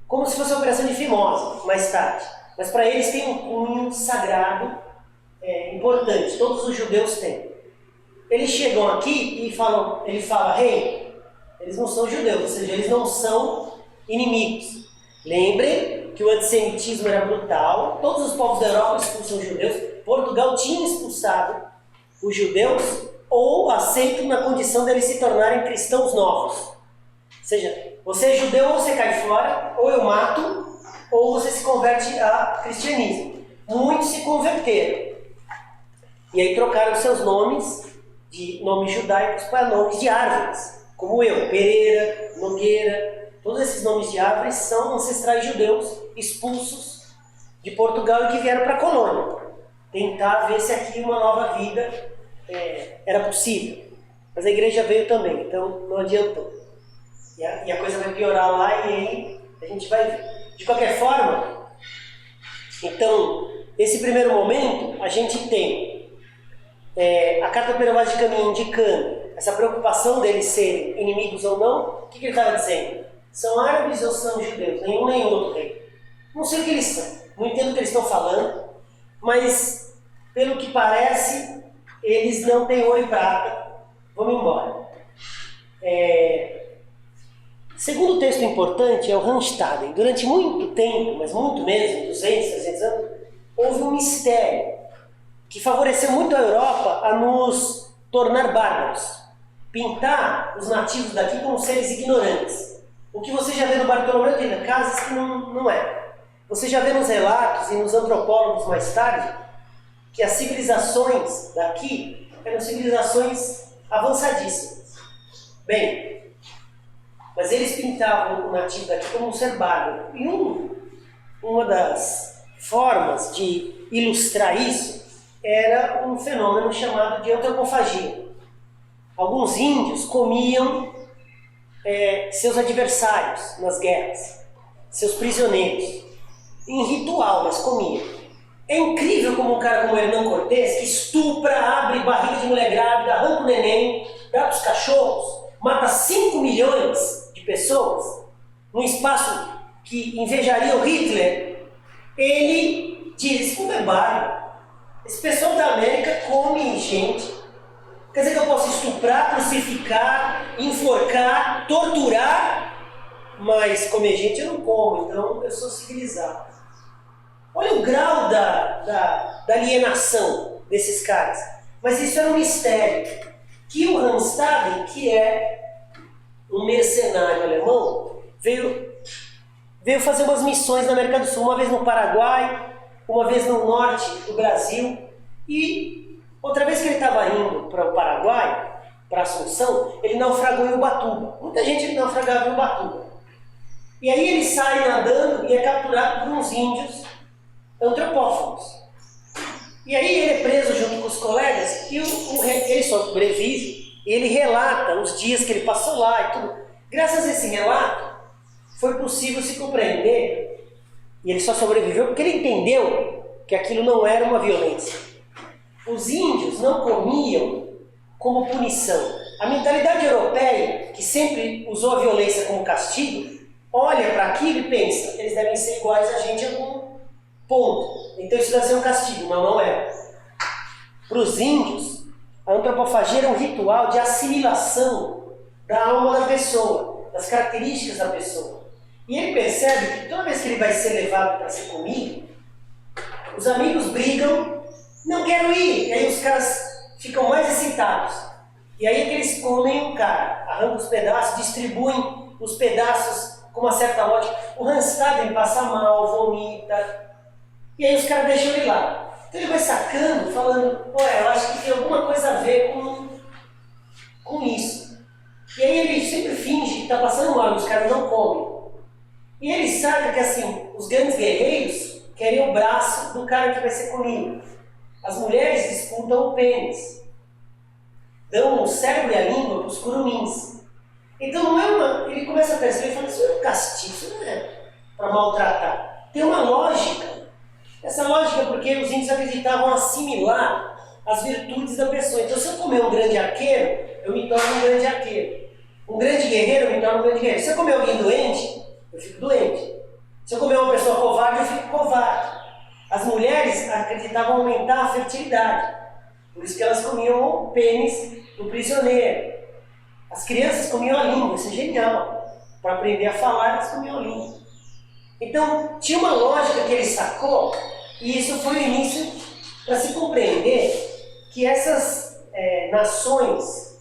A: Como se fosse uma operação de fimose, mais tarde. Mas para eles tem um cunho sagrado importante, todos os judeus têm. Eles chegam aqui e ele fala, rei, eles não são judeus, ou seja, eles não são inimigos. Lembrem que o antissemitismo era brutal, todos os povos da Europa expulsam os judeus, Portugal tinha expulsado os judeus ou aceitam na condição de eles se tornarem cristãos novos. Ou seja, você é judeu ou você cai fora, ou eu mato, ou você se converte a cristianismo. Muitos se converteram. E aí trocaram seus nomes, de nomes judaicos, para nomes de árvores. Como eu, Pereira, Nogueira, todos esses nomes de árvores são ancestrais judeus expulsos de Portugal e que vieram para a colônia. Tentar ver se aqui uma nova vida era possível. Mas a igreja veio também, então não adiantou. E a coisa vai piorar lá e aí a gente vai ver. De qualquer forma, então, esse primeiro momento, a gente tem a Carta Pero-Vaticana indicando essa preocupação deles serem inimigos ou não. O que ele estava dizendo? São árabes ou são judeus? Nenhum nem outro rei. Não sei o que eles são, não entendo o que eles estão falando, mas pelo que parece, eles não têm ouro e prata. Vamos embora. Segundo texto importante é o Randstaden. Durante muito tempo, mas muito mesmo, 200, 300 anos, houve um mistério que favoreceu muito a Europa a nos tornar bárbaros. Pintar os nativos daqui como seres ignorantes. O que você já vê no Bartolomeu de Casas que não é. Você já vê nos relatos e nos antropólogos mais tarde que as civilizações daqui eram civilizações avançadíssimas. Bem, mas eles pintavam o nativo daqui como um ser bárbaro. E uma das formas de ilustrar isso era um fenômeno chamado de antropofagia. Alguns índios comiam seus adversários nas guerras, seus prisioneiros, em ritual, mas comiam. É incrível como um cara como Hernán Cortés, que estupra, abre barriga de mulher grávida, arranca o neném, dá para os cachorros, mata 5 milhões de pessoas, num espaço que invejaria o Hitler, ele diz, como é bárbaro. Esse pessoal da América come gente. Quer dizer que eu posso estuprar, crucificar, enforcar, torturar, mas comer gente eu não como, então eu sou civilizado. Olha o grau da alienação desses caras. Mas isso era um mistério. Que o Randstaden, que é um mercenário alemão, veio fazer umas missões na América do Sul, uma vez no Paraguai, uma vez no norte do Brasil, e outra vez que ele estava indo para o Paraguai, para Assunção, ele naufragou em Ubatuba. Muita gente naufragava em Ubatuba. E aí ele sai nadando e é capturado por uns índios antropófagos. E aí ele é preso junto com os colegas e ele sobrevive e ele relata os dias que ele passou lá e tudo. Graças a esse relato, foi possível se compreender, e ele só sobreviveu porque ele entendeu que aquilo não era uma violência. Os índios não comiam como punição. A mentalidade europeia, que sempre usou a violência como castigo, olha para aquilo e pensa, eles devem ser iguais a gente em algum ponto. Então isso deve ser um castigo, mas não é. Para os índios, a antropofagia era um ritual de assimilação da alma da pessoa, das características da pessoa. E ele percebe que toda vez que ele vai ser levado para ser comido, os amigos brigam, não quero ir, e aí os caras ficam mais excitados. E E aí é que eles comem o cara, arrancam os pedaços, distribuem os pedaços com uma certa lógica. O Randstaden passa mal, vomita, e aí os caras deixam ele lá. Então ele vai sacando, falando, ué, eu acho que tem alguma coisa a ver com isso. E aí ele sempre finge que está passando mal, os caras não comem. E ele sabe que assim, os grandes guerreiros querem o braço do cara que vai ser comido. As mulheres disputam o pênis. Dão o cérebro e a língua para os curumins. Então não é uma... Ele começa a perceber e fala, isso é um castigo, isso não é para maltratar. Tem uma lógica. Essa lógica é porque os índios acreditavam assimilar as virtudes da pessoa. Então se eu comer um grande arqueiro, eu me torno um grande arqueiro. Um grande guerreiro, eu me torno um grande guerreiro. Se eu comer alguém doente, eu fico doente. Se eu comer uma pessoa covarde, eu fico covarde. As mulheres acreditavam aumentar a fertilidade. Por isso que elas comiam o pênis do prisioneiro. As crianças comiam a língua, isso é genial. Para aprender a falar, elas comiam a língua. Então, tinha uma lógica que ele sacou, e isso foi o início para se compreender que essas nações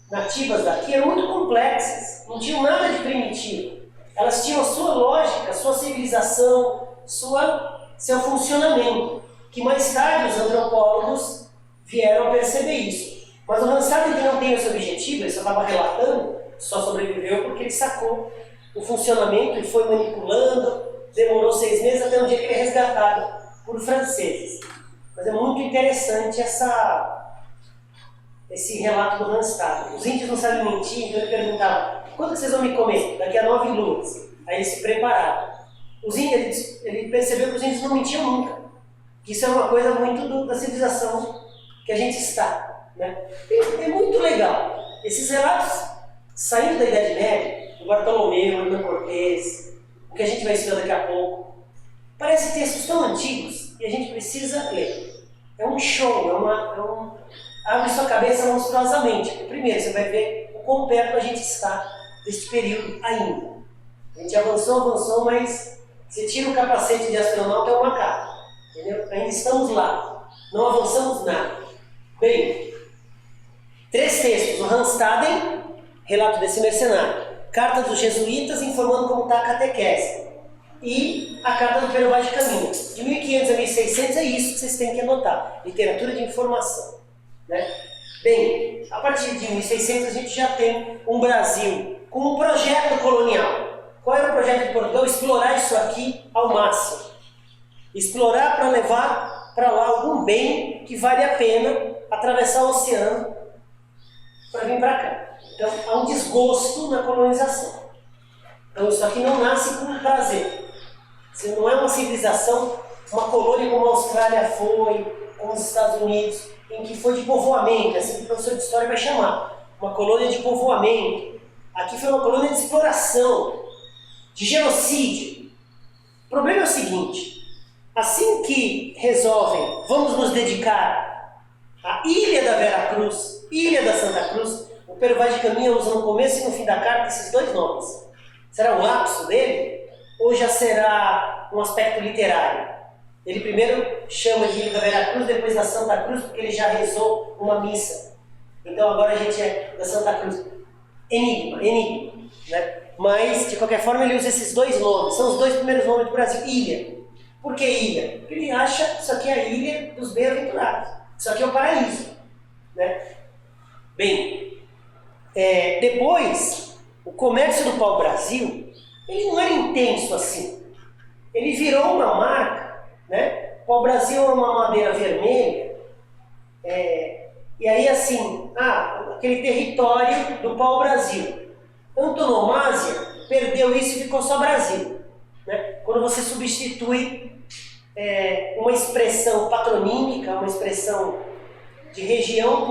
A: nativas daqui eram muito complexas, não tinham nada de primitivo. Elas tinham a sua lógica, a sua civilização, seu funcionamento, que mais tarde os antropólogos vieram a perceber isso. Mas o Randstaden, que não tem esse objetivo, ele só estava relatando, só sobreviveu porque ele sacou o funcionamento e foi manipulando, demorou 6 meses até um dia que ele é resgatado por franceses. Mas é muito interessante esse relato do Randstaden. Os índios não sabem mentir, então ele perguntava, quando vocês vão me comer? Daqui a 9 luas. Aí eles se prepararam. Os índios, ele percebeu que os índios não mentiam nunca. Que isso é uma coisa muito da civilização que a gente está. Né? É muito legal. Esses relatos, saindo da Idade Média, do Bartolomeu, Hernán Cortés, o que a gente vai estudar daqui a pouco, parecem textos tão antigos e a gente precisa ler. É um show, abre sua cabeça monstruosamente. Primeiro, você vai ver o quão perto a gente está deste período ainda. A gente avançou, mas você tira o capacete de astronauta, é um macaco. Entendeu? Ainda estamos lá. Não avançamos nada. Bem, 3 textos. O Randstaden, relato desse mercenário. Carta dos jesuítas informando como está a catequese. E a carta do Pero Vaz de Caminha. De 1500 a 1600 é isso que vocês têm que anotar. Literatura de informação. Né? Bem, a partir de 1600 a gente já tem um Brasil com um projeto colonial. Qual era o projeto de Portugal? Explorar isso aqui ao máximo. Explorar para levar para lá algum bem que vale a pena atravessar o oceano para vir para cá. Então há um desgosto na colonização. Então isso aqui não nasce com prazer. Isso não é uma civilização, uma colônia como a Austrália foi, como os Estados Unidos, em que foi de povoamento, assim que o professor de história vai chamar. Uma colônia de povoamento. Aqui foi uma colônia de exploração, de genocídio. O problema é o seguinte, assim que resolvem, vamos nos dedicar à Ilha da Vera Cruz, Ilha da Santa Cruz, o Pero Vaz de Caminha usa no começo e no fim da carta esses 2 nomes. Será um lapso dele? Ou já será um aspecto literário? Ele primeiro chama de Ilha da Vera Cruz, depois da Santa Cruz, porque ele já rezou uma missa. Então agora a gente é da Santa Cruz. Enigma, né? Mas, de qualquer forma, ele usa esses 2 nomes. São os 2 primeiros nomes do Brasil. Ilha. Por que ilha? Porque ele acha que isso aqui é a ilha dos bem-aventurados. Isso aqui é o paraíso. Né? Bem, depois, o comércio do pau-brasil, ele não era intenso assim. Ele virou uma marca. Né? O pau-brasil é uma madeira vermelha. E aí, assim, aquele território do pau-brasil. Antonomásia perdeu isso e ficou só Brasil. Né? Quando você substitui uma expressão patronímica, uma expressão de região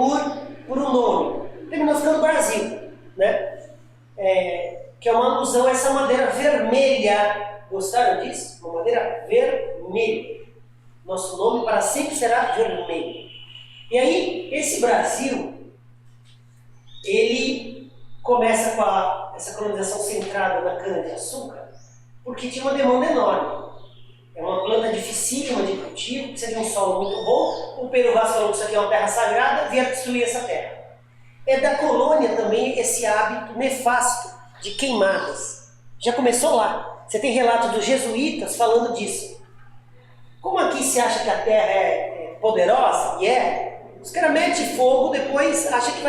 A: por um nome, terminou ficando Brasil. Né? Que é uma alusão a essa madeira vermelha. Gostaram disso? Uma madeira vermelha. Nosso nome para sempre será vermelho. E aí, esse Brasil, ele começa com essa colonização centrada na cana-de-açúcar, porque tinha uma demanda enorme. É uma planta dificílima de cultivo, precisa de um solo muito bom. O Pero Vaz falou que isso aqui é uma terra sagrada, vieram destruir essa terra. é da colônia também esse hábito nefasto de queimadas. Já começou lá. Você tem relatos dos jesuítas falando disso. Como aqui se acha que a terra é poderosa, e os caras metem fogo, depois acham que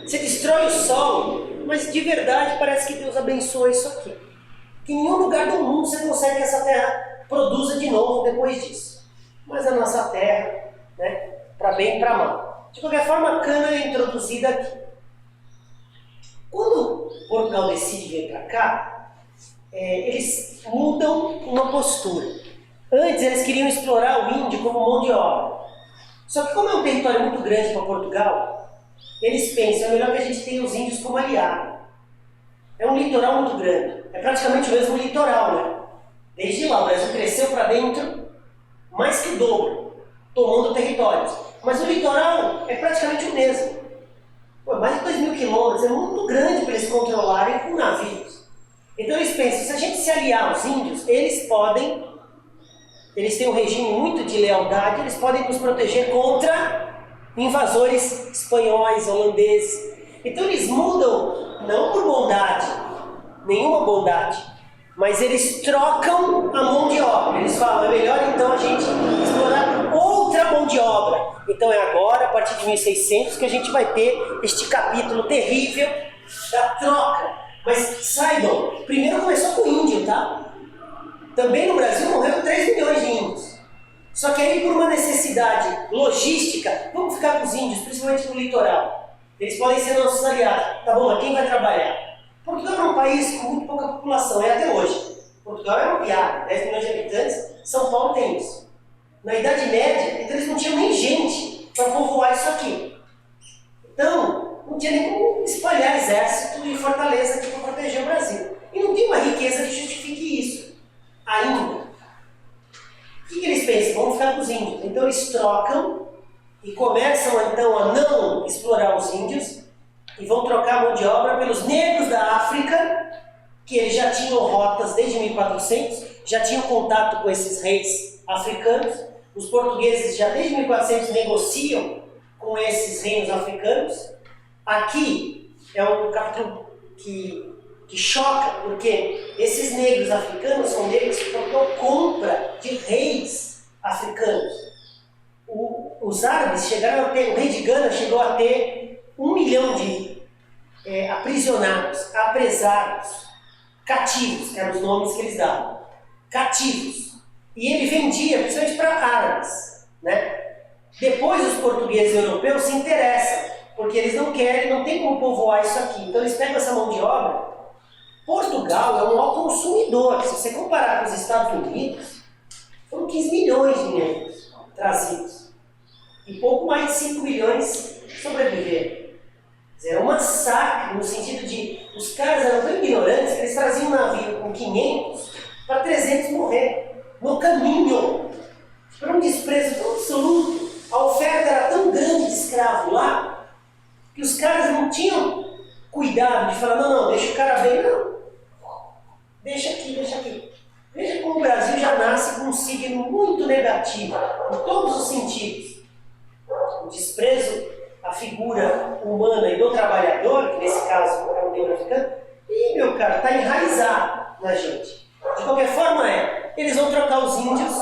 A: você destrói o solo, mas de verdade parece que Deus abençoa isso aqui. Que em nenhum lugar do mundo você consegue que essa terra produza de novo depois disso. Mas a nossa terra, né, para bem e para mal. De qualquer forma, a cana é introduzida aqui. Quando Portugal decide vir para cá, eles mudam uma postura. Antes eles queriam explorar o índio como mão de obra. Só que como é um território muito grande para Portugal, eles pensam, é melhor que a gente tenha os índios como aliado. É um litoral muito grande. É praticamente o mesmo litoral, né? Desde lá, o Brasil cresceu para dentro mais que o dobro, tomando territórios. Mas o litoral é praticamente o mesmo. Pô, mais de 2.000 quilômetros, é muito grande para eles controlarem com navios. Então eles pensam, se a gente se aliar aos índios, eles têm um regime muito de lealdade, eles podem nos proteger contra invasores espanhóis, holandeses. Então eles mudam, não por bondade, nenhuma bondade, mas eles trocam a mão de obra. Eles falam, é melhor então a gente explorar outra mão de obra. Então é agora, a partir de 1600, que a gente vai ter este capítulo terrível da troca. Mas saibam, primeiro começou com o índio, tá? Também no Brasil morreram 3 milhões de índios. Só que aí, por uma necessidade logística, vamos ficar com os índios, principalmente no litoral. Eles podem ser nossos aliados. Tá bom, mas quem vai trabalhar? Portugal é um país com muito pouca população, é até hoje. Portugal é uma piada, 10 milhões de habitantes, São Paulo tem isso. Na Idade Média, então eles não tinham nem gente para povoar isso aqui. Então, não tinha nem como espalhar exército e fortaleza aqui para proteger o Brasil. E não tem uma riqueza que justifique isso, ainda. O que eles pensam? Vamos ficar com os índios. Então eles trocam e começam então a não explorar os índios e vão trocar a mão de obra pelos negros da África, que eles já tinham rotas desde 1400, já tinham contato com esses reis africanos. Os portugueses já desde 1400 negociam com esses reinos africanos. Aqui é um capítulo que choca, porque esses negros africanos são negros que Portugal compra de reis africanos. Os árabes chegaram a ter, o rei de Gana chegou a ter 1 milhão de aprisionados, apresados, cativos, que eram os nomes que eles davam, cativos. E ele vendia, principalmente para árabes, né? Depois os portugueses e europeus se interessam, porque eles não querem, não tem como povoar isso aqui. Então eles pegam essa mão de obra. Portugal é um maior consumidor. Se você comparar com os Estados Unidos, foram 15 milhões de negros trazidos. E pouco mais de 5 milhões sobreviveram. Era um massacre, no sentido de os caras eram tão ignorantes que eles traziam um navio com 500 para 300 morrer no caminho. Por um desprezo tão absoluto. A oferta era tão grande de escravo lá que os caras não tinham cuidado de falar, não, deixa o cara bem, não. Deixa aqui. Veja como o Brasil já nasce com um signo muito negativo, em todos os sentidos. O desprezo à figura humana e do trabalhador, que nesse caso é o negro africano, e, meu cara, está enraizado na gente. De qualquer forma eles vão trocar os índios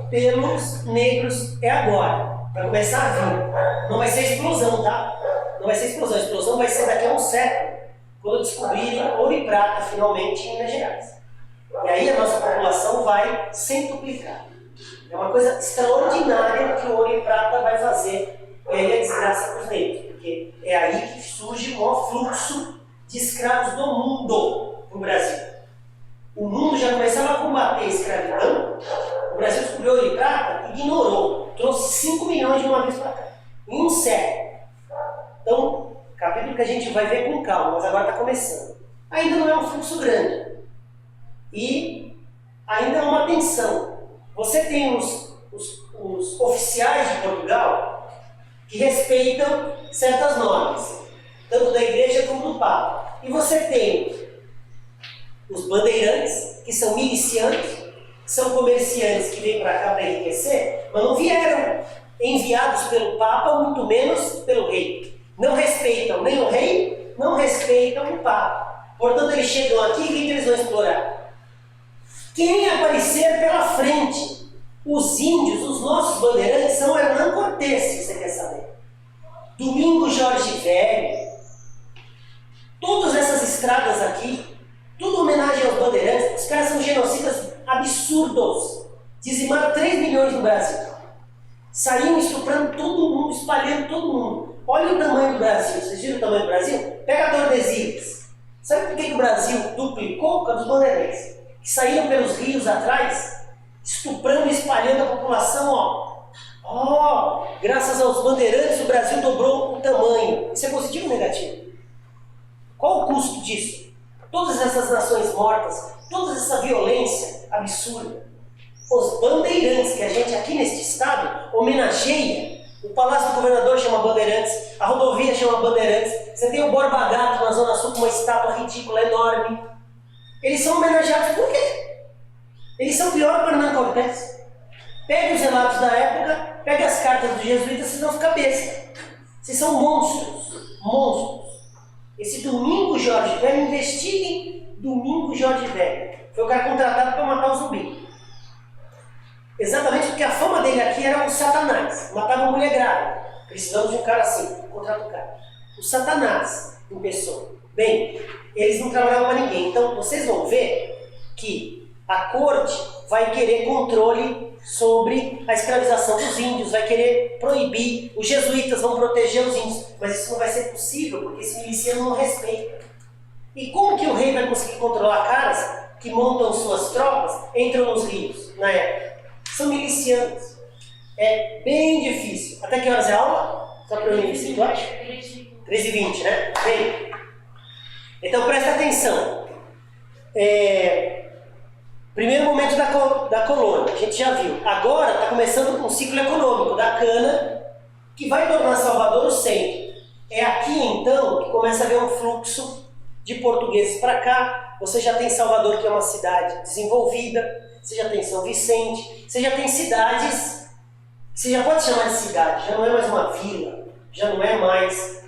A: pelos negros agora, para começar a vir. Não vai ser explosão, tá? Não vai ser explosão. A explosão vai ser daqui a um século, quando descobrirem ouro e prata finalmente em Minas Gerais. E aí a nossa população vai centuplicar. É uma coisa extraordinária que o ouro e prata vai fazer. E aí é desgraça para os negros, porque é aí que surge o maior fluxo de escravos do mundo no Brasil. O mundo já começava a combater a escravidão, o Brasil descobriu ouro e prata, ignorou, trouxe 5 milhões de uma vez para cá, em um século. Então, capítulo que a gente vai ver com calma, mas agora está começando. Ainda não é um fluxo grande. E ainda é uma tensão. Você tem os oficiais de Portugal que respeitam certas normas, tanto da igreja como do Papa. E você tem os bandeirantes, que são milicianos, que são comerciantes que vêm para cá para enriquecer, mas não vieram enviados pelo Papa, muito menos pelo rei. Não respeitam nem o rei, não respeitam o papa. Portanto, eles chegam aqui e quem que eles vão explorar? Quem aparecer pela frente? Os índios, os nossos bandeirantes, são Hernán Cortés, se você quer saber. Domingos Jorge Velho. Todas essas estradas aqui, tudo homenagem aos bandeirantes. Os caras são genocidas absurdos. Dizimaram 3 milhões no Brasil. Saíam estuprando todo mundo, espalhando todo mundo. Olha o tamanho do Brasil. Vocês viram o tamanho do Brasil? Pega a Tordesilhas. Sabe por que o Brasil duplicou? Por causa dos bandeirantes. Que saíram pelos rios atrás, estuprando e espalhando a população, graças aos bandeirantes o Brasil dobrou o tamanho. Isso é positivo ou negativo? Qual o custo disso? Todas essas nações mortas, toda essa violência absurda. Os bandeirantes, que a gente aqui neste estado homenageia. O Palácio do Governador chama Bandeirantes, a rodovia chama Bandeirantes. Você tem o Borba Gato na Zona Sul com uma estátua ridícula, enorme. Eles são homenageados por quê? Eles são pior que o Hernán Cortés. Pega os relatos da época, pega as cartas dos jesuítas, vocês vão ficar besta. Vocês são monstros, monstros. Esse Domingos Jorge Velho, investiguem Domingos Jorge Velho. Foi o cara contratado para matar o zumbi. Exatamente porque a fama dele aqui era o Satanás. Matava uma mulher grávida. Precisamos de um cara assim, contrata o cara. O Satanás em pessoa. Bem, eles não trabalhavam para ninguém. Então vocês vão ver que a corte vai querer controle sobre a escravização dos índios, vai querer proibir, os jesuítas vão proteger os índios, mas isso não vai ser possível porque esse miliciano não respeita. E como que o rei vai conseguir controlar caras que montam suas tropas, entram nos rios na época? São milicianos. É bem difícil. Até que horas é a aula? Só para eu me situar? 13h20, né? Bem, então presta atenção. Primeiro momento da colônia, a gente já viu. Agora está começando um ciclo econômico da cana que vai tornar Salvador o centro. É aqui então que começa a haver um fluxo de portugueses para cá. Você já tem Salvador, que é uma cidade desenvolvida. Você já tem São Vicente. Você já tem cidades. Você já pode chamar de cidade. Já não é mais uma vila. Já não é mais.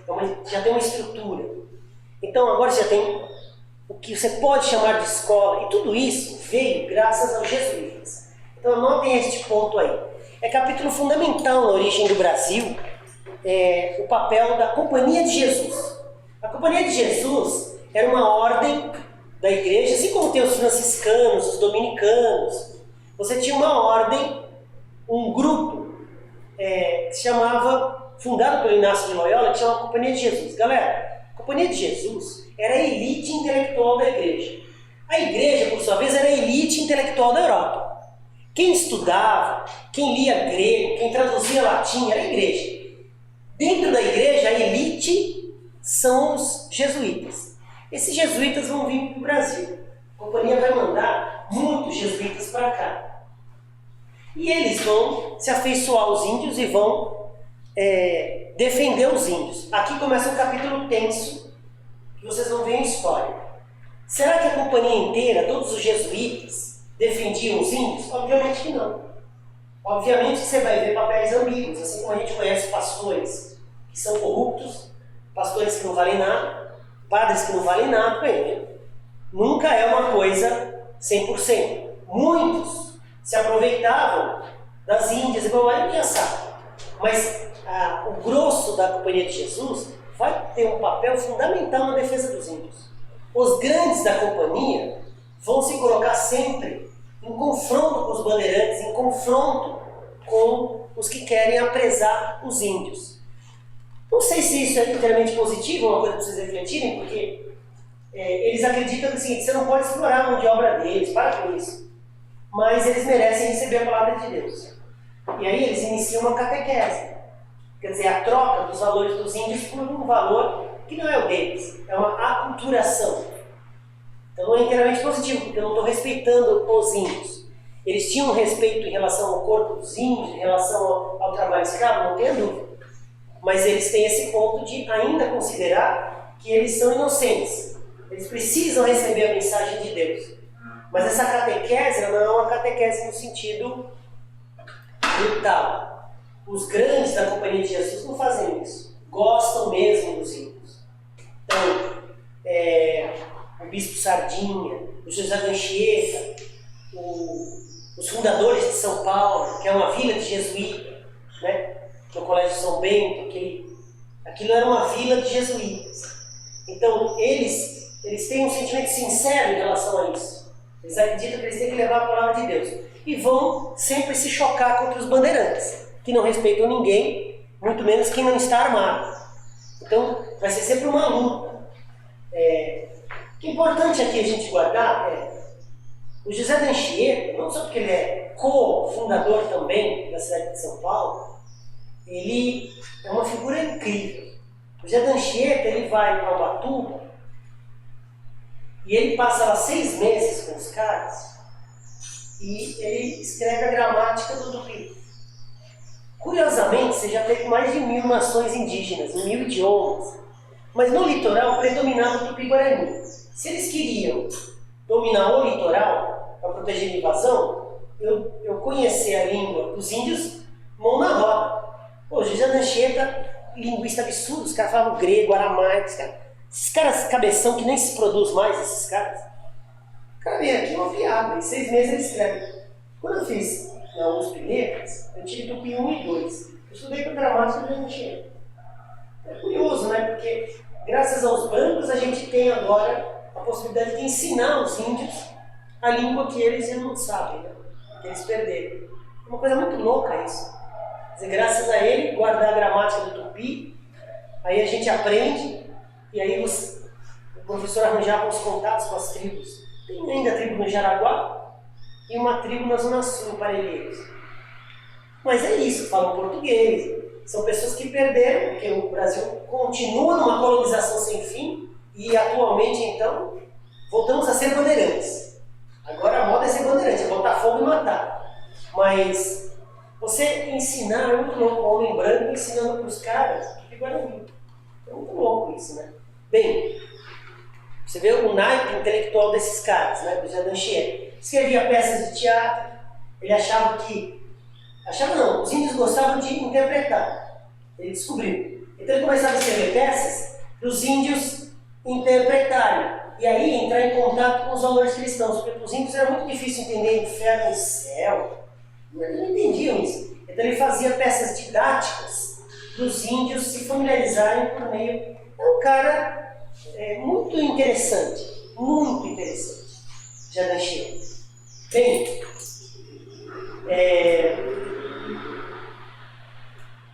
A: Já tem uma estrutura. Então agora você já tem o que você pode chamar de escola, e tudo isso veio graças aos jesuítas. Então anotem este ponto aí. É capítulo fundamental na origem do Brasil, o papel da Companhia de Jesus. A Companhia de Jesus era uma ordem da igreja, assim como tem os franciscanos, os dominicanos. Você tinha uma ordem, um grupo, que se chamava, fundado pelo Inácio de Loyola, que chama Companhia de Jesus. Galera, a Companhia de Jesus era a elite intelectual da igreja. A igreja, por sua vez, era a elite intelectual da Europa. Quem estudava, quem lia grego, quem traduzia latim, era a igreja. Dentro da igreja, a elite são os jesuítas. Esses jesuítas vão vir para o Brasil. A companhia vai mandar muitos jesuítas para cá. E eles vão se afeiçoar aos índios e vão defender os índios. Aqui começa um capítulo tenso, que vocês vão ver em história. Será que a companhia inteira, todos os jesuítas, defendiam os índios? Obviamente que não. Obviamente que você vai ver papéis ambíguos, assim como a gente conhece pastores que são corruptos, pastores que não valem nada, padres que não valem nada, nunca é uma coisa 100%. Muitos se aproveitavam das índias, igual a gente já sabe. Mas o grosso da Companhia de Jesus vai ter um papel fundamental na defesa dos índios. Os grandes da companhia vão se colocar sempre em confronto com os bandeirantes, em confronto com os que querem apresar os índios. Não sei se isso é inteiramente positivo, uma coisa para vocês refletirem, porque eles acreditam que você não pode explorar a mão de obra deles, para com isso. Mas eles merecem receber a palavra de Deus. E aí eles iniciam uma catequese. Quer dizer, a troca dos valores dos índios por um valor que não é o deles. É uma aculturação. Então não é inteiramente positivo, porque eu não estou respeitando os índios. Eles tinham um respeito em relação ao corpo dos índios, em relação ao trabalho escravo, não tenha dúvida. Mas eles têm esse ponto de ainda considerar que eles são inocentes. Eles precisam receber a mensagem de Deus. Mas essa catequese não é uma catequese no sentido brutal. Os grandes da Companhia de Jesus não fazem isso. gostam mesmo dos índios. Então, o Bispo Sardinha, o José de Anchieta, os fundadores de São Paulo, que é uma vila de jesuíta, né? No Colégio São Bento, aquilo era uma vila de jesuítas. Então, eles têm um sentimento sincero em relação a isso. Eles acreditam que eles têm que levar a palavra de Deus. E vão sempre se chocar contra os bandeirantes, que não respeitam ninguém, muito menos quem não está armado. Então, vai ser sempre uma luta. O que é importante aqui a gente guardar o José de Anchieta, não só porque ele é co-fundador também da cidade de São Paulo, ele é uma figura incrível. O José de Anchieta, ele vai para Ubatuba e ele passa lá 6 meses com os caras e ele escreve a gramática do Tupi. Curiosamente, você já teve mais de 1000 nações indígenas, 1000 idiomas, mas no litoral predominava o Tupi-Guarani. Se eles queriam dominar o litoral para proteger a invasão, eu conheci a língua dos índios mão na roda. Pô, José de Anchieta, linguista absurdo, os caras falavam grego, aramaico, esses caras cabeção que nem se produz mais, esses caras. O cara vem aqui uma piada, em 6 meses ele escreve. Quando eu fiz na USP Letras, eu tive Tupi 1 e 2. Eu estudei com gramática do José de Anchieta. É curioso, né? Porque graças aos brancos a gente tem agora a possibilidade de ensinar os índios a língua que eles não sabem, né? Que eles perderam. É uma coisa muito louca isso. Quer dizer, graças a ele, guardar a gramática do Tupi, aí a gente aprende, e aí o professor arranjava os contatos com as tribos. Tem ainda a tribo no Jaraguá e uma tribo na Zona Sul, em Parelheiros. Mas é isso, falam português. São pessoas que perderam, porque o Brasil continua numa colonização sem fim, e atualmente, então, voltamos a ser bandeirantes. Agora a moda é ser bandeirante, é botar fogo e matar. Mas você ensinar é muito louco, o homem branco ensinando para os caras que Guarani. É muito louco isso, né? Bem, você vê o naipe intelectual desses caras, né? Do José de Anchieta. Escrevia peças de teatro, ele achava não, os índios gostavam de interpretar. Ele descobriu. Então ele começava a escrever peças para os índios interpretarem. E aí entrar em contato com os valores cristãos, porque para os índios era muito difícil entender inferno e céu. Eles não entendiam isso. Então ele fazia peças didáticas para os índios se familiarizarem por meio. É um cara muito interessante, José de Anchieta. Bem,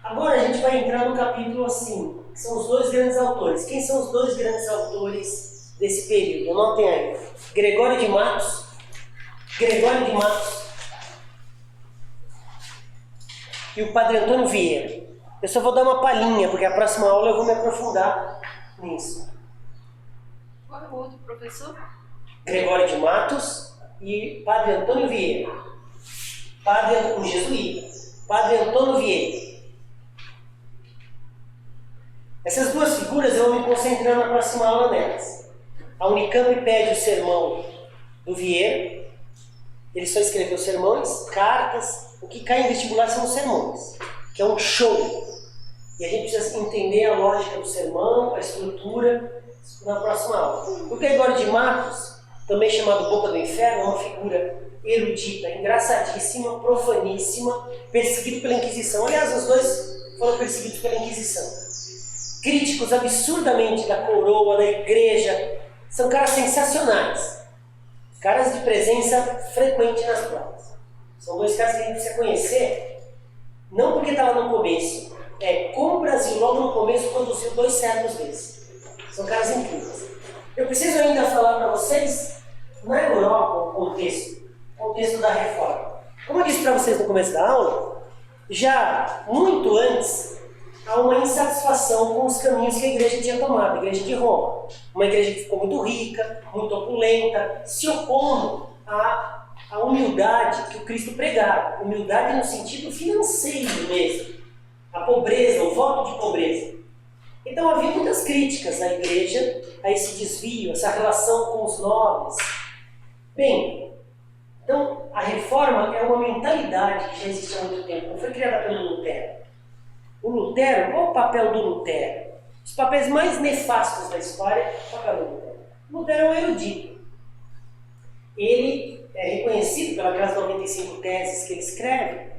A: agora a gente vai entrar no capítulo assim, que são os 2 grandes autores. Quem são os 2 grandes autores desse período? Anotem aí. Gregório de Matos e o Padre Antônio Vieira. Eu só vou dar uma palhinha, porque a próxima aula eu vou me aprofundar nisso.
B: Qual é o outro professor?
A: Gregório de Matos e Padre Antônio Vieira. O jesuíta. Padre Antônio Vieira. Essas 2 figuras eu vou me concentrar na próxima aula nelas. A Unicamp pede o sermão do Vieira. Ele só escreveu sermões, cartas. O que cai em vestibular são os sermões, que é um show. E a gente precisa entender a lógica do sermão, a estrutura, na próxima aula. O Gregório de Matos, também chamado Boca do Inferno, é uma figura erudita, engraçadíssima, profaníssima, perseguido pela Inquisição. Aliás, os 2 foram perseguidos pela Inquisição. Críticos absurdamente da coroa, da igreja. São caras sensacionais. Caras de presença frequente nas provas. São 2 caras que a gente precisa conhecer, não porque estava no começo, como o Brasil logo no começo conduziu 2 séculos desses. São caras incríveis. Eu preciso ainda falar para vocês, na Europa, o contexto da reforma. Como eu disse para vocês no começo da aula, já muito antes, há uma insatisfação com os caminhos que a igreja tinha tomado, a igreja de Roma. Uma igreja que ficou muito rica, muito opulenta, se opondo à humildade que o Cristo pregava. Humildade no sentido financeiro mesmo. A pobreza, o voto de pobreza. Então havia muitas críticas à igreja, a esse desvio, essa relação com os nobres. Bem, então a reforma é uma mentalidade que já existe há muito tempo, não foi criada pelo Lutero. O Lutero, qual o papel do Lutero? Os papéis mais nefastos da história, o papel do Lutero. Lutero é um erudito. Ele é reconhecido pelas 95 teses que ele escreve,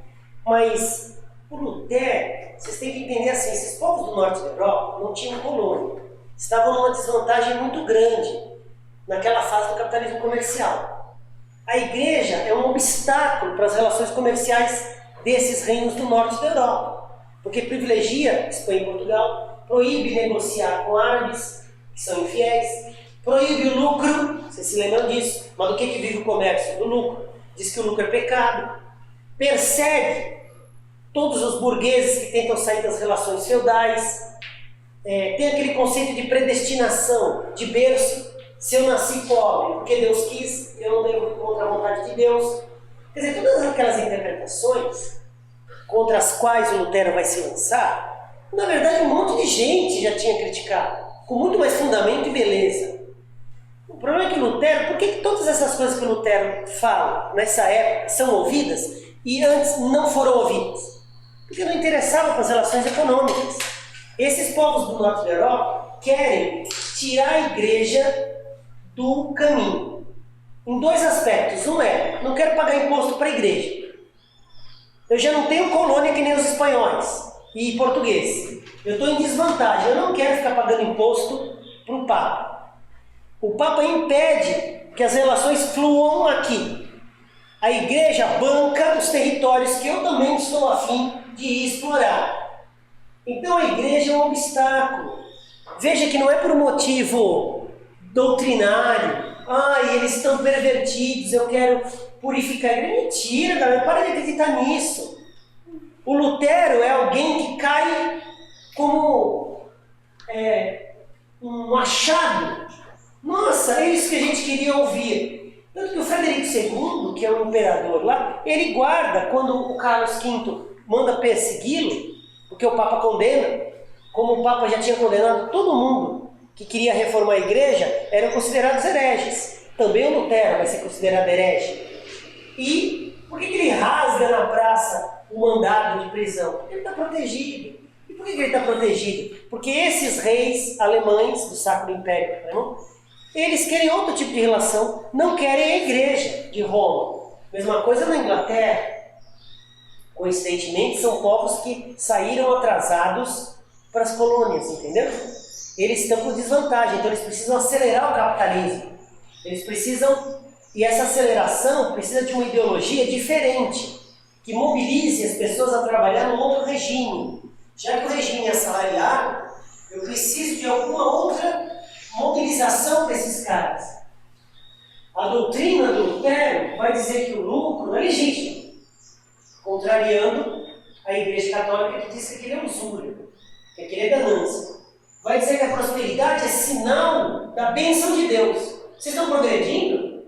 A: mas o Lutero, vocês têm que entender assim, esses povos do norte da Europa não tinham colônia, estavam numa desvantagem muito grande naquela fase do capitalismo comercial. A igreja é um obstáculo para as relações comerciais desses reinos do norte da Europa, porque privilegia Espanha e Portugal, proíbe negociar com árabes, que são infiéis, proíbe o lucro, vocês se lembram disso, mas do que vive o comércio? Do lucro. Diz que o lucro é pecado, persegue todos os burgueses que tentam sair das relações feudais, tem aquele conceito de predestinação, de berço. Se eu nasci pobre porque Deus quis, eu não devo ir contra a vontade de Deus. Quer dizer, todas aquelas interpretações contra as quais o Lutero vai se lançar, na verdade um monte de gente já tinha criticado, com muito mais fundamento e beleza. O problema é que Lutero, por que todas essas coisas que o Lutero fala nessa época são ouvidas e antes não foram ouvidas? Porque não interessava para as relações econômicas. Esses povos do norte da Europa querem tirar a igreja do caminho. Em dois aspectos. Um é, não quero pagar imposto para a igreja. Eu já não tenho colônia que nem os espanhóis e portugueses. Eu estou em desvantagem. Eu não quero ficar pagando imposto para o Papa. O Papa impede que as relações fluam aqui. A igreja banca os territórios que eu também estou a fim de ir explorar. Então a igreja é um obstáculo. Veja que não é por motivo doutrinário. Eles estão pervertidos, eu quero purificar. É mentira, galera, para de acreditar nisso. O Lutero é alguém que cai como um achado. Nossa, é isso que a gente queria ouvir. Tanto que o Frederico II, que é o imperador lá, ele guarda quando o Carlos V manda persegui-lo, porque o Papa condena, como o Papa já tinha condenado todo mundo que queria reformar a igreja, eram considerados hereges. Também o Lutero vai ser considerado herege. E por que ele rasga na praça o mandado de prisão? Porque ele está protegido. E por que ele está protegido? Porque esses reis alemães do Sacro Império Alemão, eles querem outro tipo de relação, não querem a igreja de Roma. Mesma coisa na Inglaterra. Coincidentemente, são povos que saíram atrasados para as colônias, entendeu? Eles estão com desvantagem, então eles precisam acelerar o capitalismo. Eles precisam, e essa aceleração precisa de uma ideologia diferente, que mobilize as pessoas a trabalhar num outro regime. Já que o regime é assalariado, eu preciso de alguma outra mobilização para esses caras. A doutrina do Lutero vai dizer que o lucro é legítimo, contrariando a Igreja Católica que diz que aquilo é usura, que aquilo é ganância. Vai dizer que a prosperidade é sinal da bênção de Deus. Vocês estão progredindo?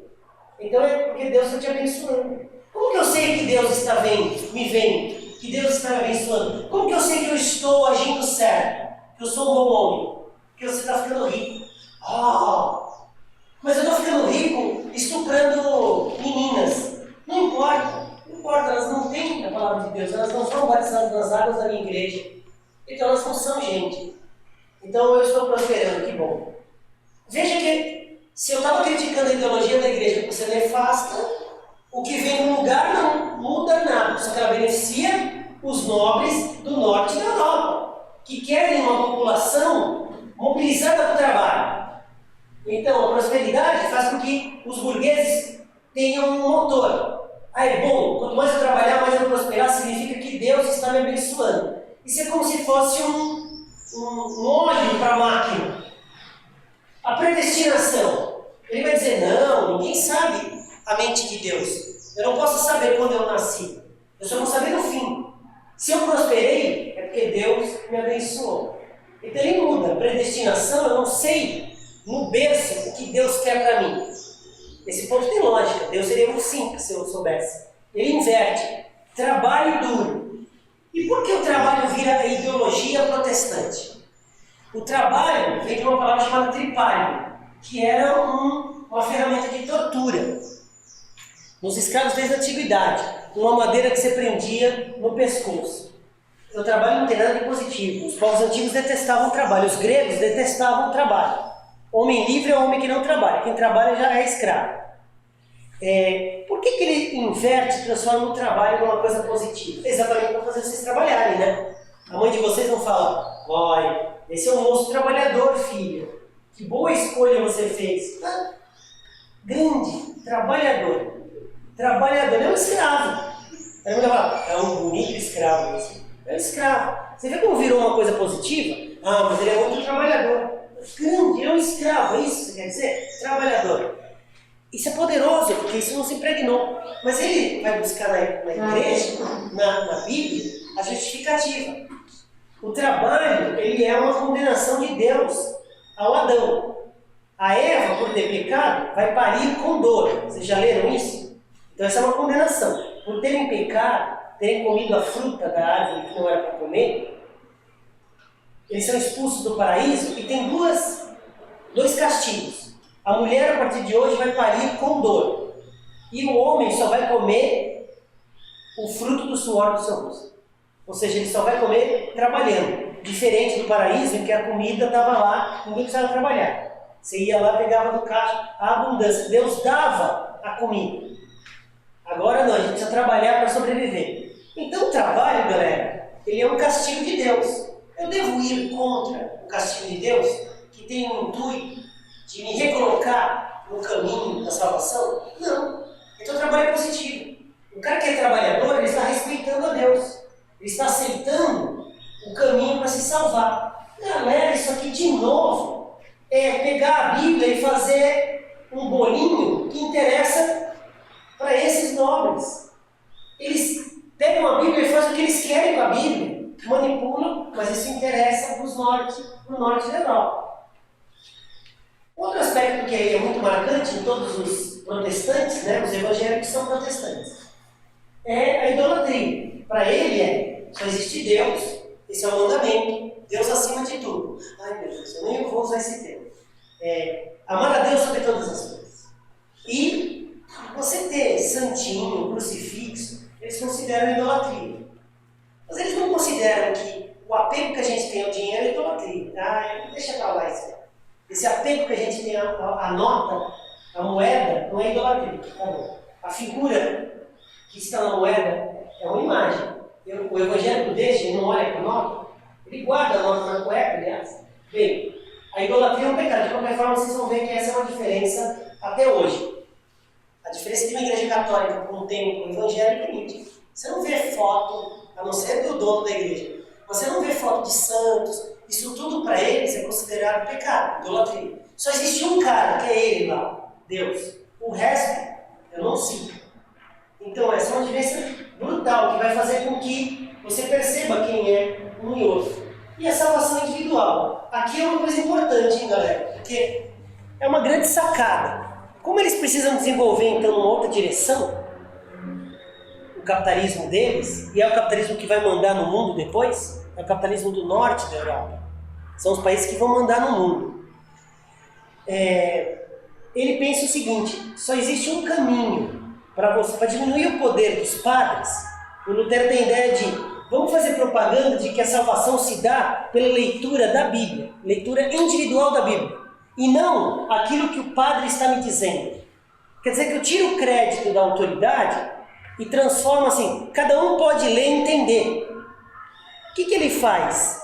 A: Então é porque Deus está te abençoando. Como que eu sei que Deus está me vendo? Que Deus está me abençoando? Como que eu sei que eu estou agindo certo? Que eu sou um bom homem? Que você está ficando rico. Mas eu estou ficando rico estuprando meninas. Não importa, elas não têm a palavra de Deus, elas não foram batizadas nas águas da minha igreja. Então elas não são gente. Então eu estou prosperando, que bom. Veja que se eu estava criticando a ideologia da igreja por ser nefasta, o que vem no lugar não muda nada, só que ela beneficia os nobres do norte da Europa, que querem uma população mobilizada para o trabalho. Então, a prosperidade faz com que os burgueses tenham um motor. É bom, quanto mais eu trabalhar, mais eu prosperar, significa que Deus está me abençoando. Isso é como se fosse um óleo para a máquina. A predestinação. Ele vai dizer, não, ninguém sabe a mente de Deus. Eu não posso saber quando eu nasci. Eu só vou saber no fim. Se eu prosperei, é porque Deus me abençoou. Então ele muda. A predestinação, eu não sei no berço o que Deus quer para mim. Esse ponto tem lógica. Deus seria muito simples se eu soubesse. Ele inverte. Trabalho duro. E por que o trabalho vira a ideologia protestante? O trabalho vem de uma palavra chamada tripalho, que era uma ferramenta de tortura. Nos escravos desde a antiguidade, uma madeira que se prendia no pescoço. o trabalho não tem nada de positivo. Os povos antigos detestavam o trabalho, os gregos detestavam o trabalho. Homem livre é homem que não trabalha, quem trabalha já é escravo. Por que ele inverte, transforma o trabalho numa coisa positiva? Exatamente para fazer vocês trabalharem, né? A mãe de vocês não fala, olha, esse é um moço trabalhador, filha. Que boa escolha você fez. Grande, trabalhador. Trabalhador, é um escravo. Aí a mulher fala, é um bonito escravo. Assim. É um escravo. Você vê como virou uma coisa positiva? Ah, mas ele é muito trabalhador. Grande, é um escravo, é isso que você quer dizer? Trabalhador. Isso é poderoso, porque isso não se impregnou. Mas ele vai buscar na igreja, na Bíblia, a justificativa. O trabalho, ele é uma condenação de Deus ao Adão. A Eva, por ter pecado, vai parir com dor. Vocês já leram isso? Então essa é uma condenação. Por terem pecado, terem comido a fruta da árvore que não era para comer, eles são expulsos do paraíso e tem dois castigos. A mulher, a partir de hoje, vai parir com dor. E o homem só vai comer o fruto do suor do seu rosto. Ou seja, ele só vai comer trabalhando. Diferente do paraíso, em que a comida estava lá, ninguém precisava trabalhar. Você ia lá, pegava do caixa a abundância. Deus dava a comida. Agora não, a gente precisa trabalhar para sobreviver. Então o trabalho, galera, ele é um castigo de Deus. Eu devo ir contra o castigo de Deus, que tem um intuito de me recolocar no caminho da salvação? Não. Então o trabalho é positivo. O cara que é trabalhador, ele está respeitando a Deus. Ele está aceitando o caminho para se salvar. Galera, isso aqui de novo é pegar a Bíblia e fazer um bolinho que interessa para esses nobres. Eles pegam a Bíblia e fazem o que eles querem com a Bíblia. Manipulam, mas isso interessa para o norte da Europa. Outro aspecto que é muito marcante em todos os protestantes, né, os evangélicos são protestantes, é a idolatria. Para ele só existe Deus, esse é o mandamento, Deus acima de tudo. Ai meu Deus, eu nem vou usar esse termo. Amar a Deus sobre todas as coisas. E você ter santinho, crucifixo, eles consideram idolatria. Mas eles não consideram que o apego que a gente tem ao dinheiro é idolatria. Deixa pra lá isso. Esse apego que a gente tem à nota, à moeda, não é idolatria. Tá bom. A figura que está na moeda é uma imagem. O evangélico deixa, ele não olha para a nota, ele guarda a nota na cueca, aliás. Bem, a idolatria é um pecado. De qualquer forma, vocês vão ver que essa é uma diferença até hoje. A diferença de uma igreja católica com um templo evangélico é nítida. Você não vê foto, a não ser do dono da igreja, você não vê foto de santos. Isso tudo para eles é considerado pecado, idolatria. Só existe um cara, que é ele lá, Deus. O resto, eu não sigo. Então essa é uma diferença brutal, que vai fazer com que você perceba quem é um e outro. E a salvação individual. Aqui é uma coisa importante, hein, galera? Porque é uma grande sacada. Como eles precisam desenvolver, então, uma outra direção, o capitalismo deles, e é o capitalismo que vai mandar no mundo depois, é o capitalismo do norte da Europa. São os países que vão mandar no mundo. Ele pensa o seguinte, só existe um caminho para diminuir o poder dos padres. O Lutero tem a ideia de, vamos fazer propaganda de que a salvação se dá pela leitura da Bíblia, leitura individual da Bíblia, e não aquilo que o padre está me dizendo. Quer dizer que eu tiro o crédito da autoridade e transformo assim, cada um pode ler e entender. O que ele faz?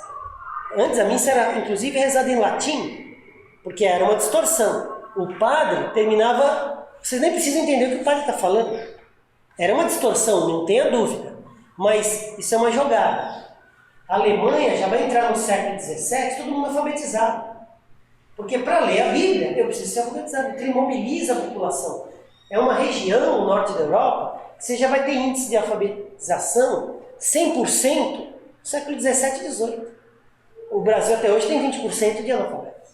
A: Antes a missa era inclusive rezada em latim, porque era uma distorção. O padre terminava, vocês nem precisam entender o que o padre está falando. Era uma distorção, não tenha dúvida. Mas isso é uma jogada. A Alemanha já vai entrar no século XVII, todo mundo alfabetizado. Porque para ler a Bíblia, eu preciso ser alfabetizado. Ele mobiliza a população. É uma região, o norte da Europa, que você já vai ter índice de alfabetização 100% no século XVII e XVIII. O Brasil até hoje tem 20% de analfabetos.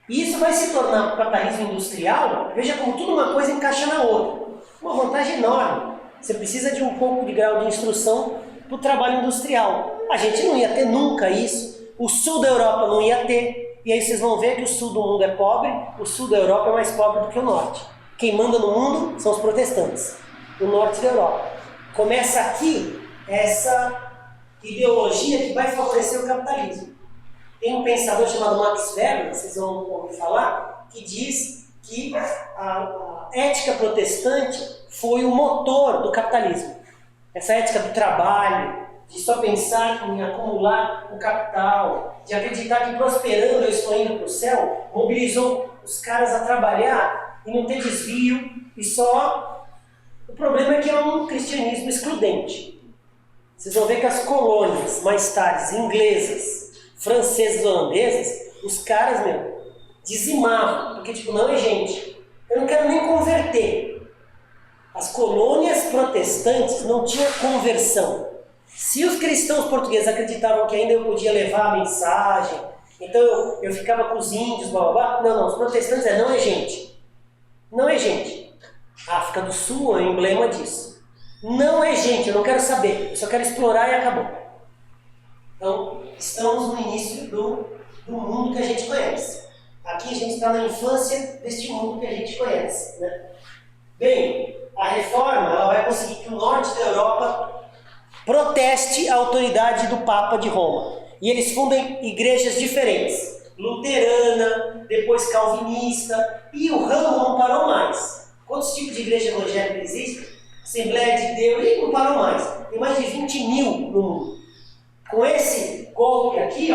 A: E isso vai se tornar um capitalismo industrial, veja como tudo uma coisa encaixa na outra. Uma vantagem enorme. Você precisa de um pouco de grau de instrução para o trabalho industrial. A gente não ia ter nunca isso. O sul da Europa não ia ter. E aí vocês vão ver que o sul do mundo é pobre, o sul da Europa é mais pobre do que o norte. Quem manda no mundo são os protestantes. O norte da Europa. Começa aqui essa ideologia que vai favorecer o capitalismo. Tem um pensador chamado Max Weber, vocês vão ouvir falar, que diz que a ética protestante foi o motor do capitalismo. Essa ética do trabalho, de só pensar em acumular o capital, de acreditar que prosperando eu estou indo para o céu, mobilizou os caras a trabalhar e não ter desvio, e só... O problema é que é um cristianismo excludente. Vocês vão ver que as colônias, mais tarde, inglesas, francesas, holandesas, os caras, dizimavam, porque tipo, não é gente, eu não quero nem converter. As colônias protestantes não tinham conversão. Se os cristãos portugueses acreditavam que ainda eu podia levar a mensagem, então eu ficava com os índios, blá blá blá, não, os protestantes não é gente. Não é gente. A África do Sul é um emblema disso. Não é gente, eu não quero saber, eu só quero explorar e acabou. Então, estamos no início do mundo que a gente conhece. Aqui a gente está na infância deste mundo que a gente conhece, né? Bem, a reforma ela vai conseguir que o norte da Europa proteste a autoridade do Papa de Roma. E eles fundam igrejas diferentes. Luterana, depois calvinista, e o ramo não parou mais. Quantos tipos de igreja evangélica existem? Assembleia de Deus, e não parou mais. Tem mais de 20 mil no mundo. Com esse golpe aqui,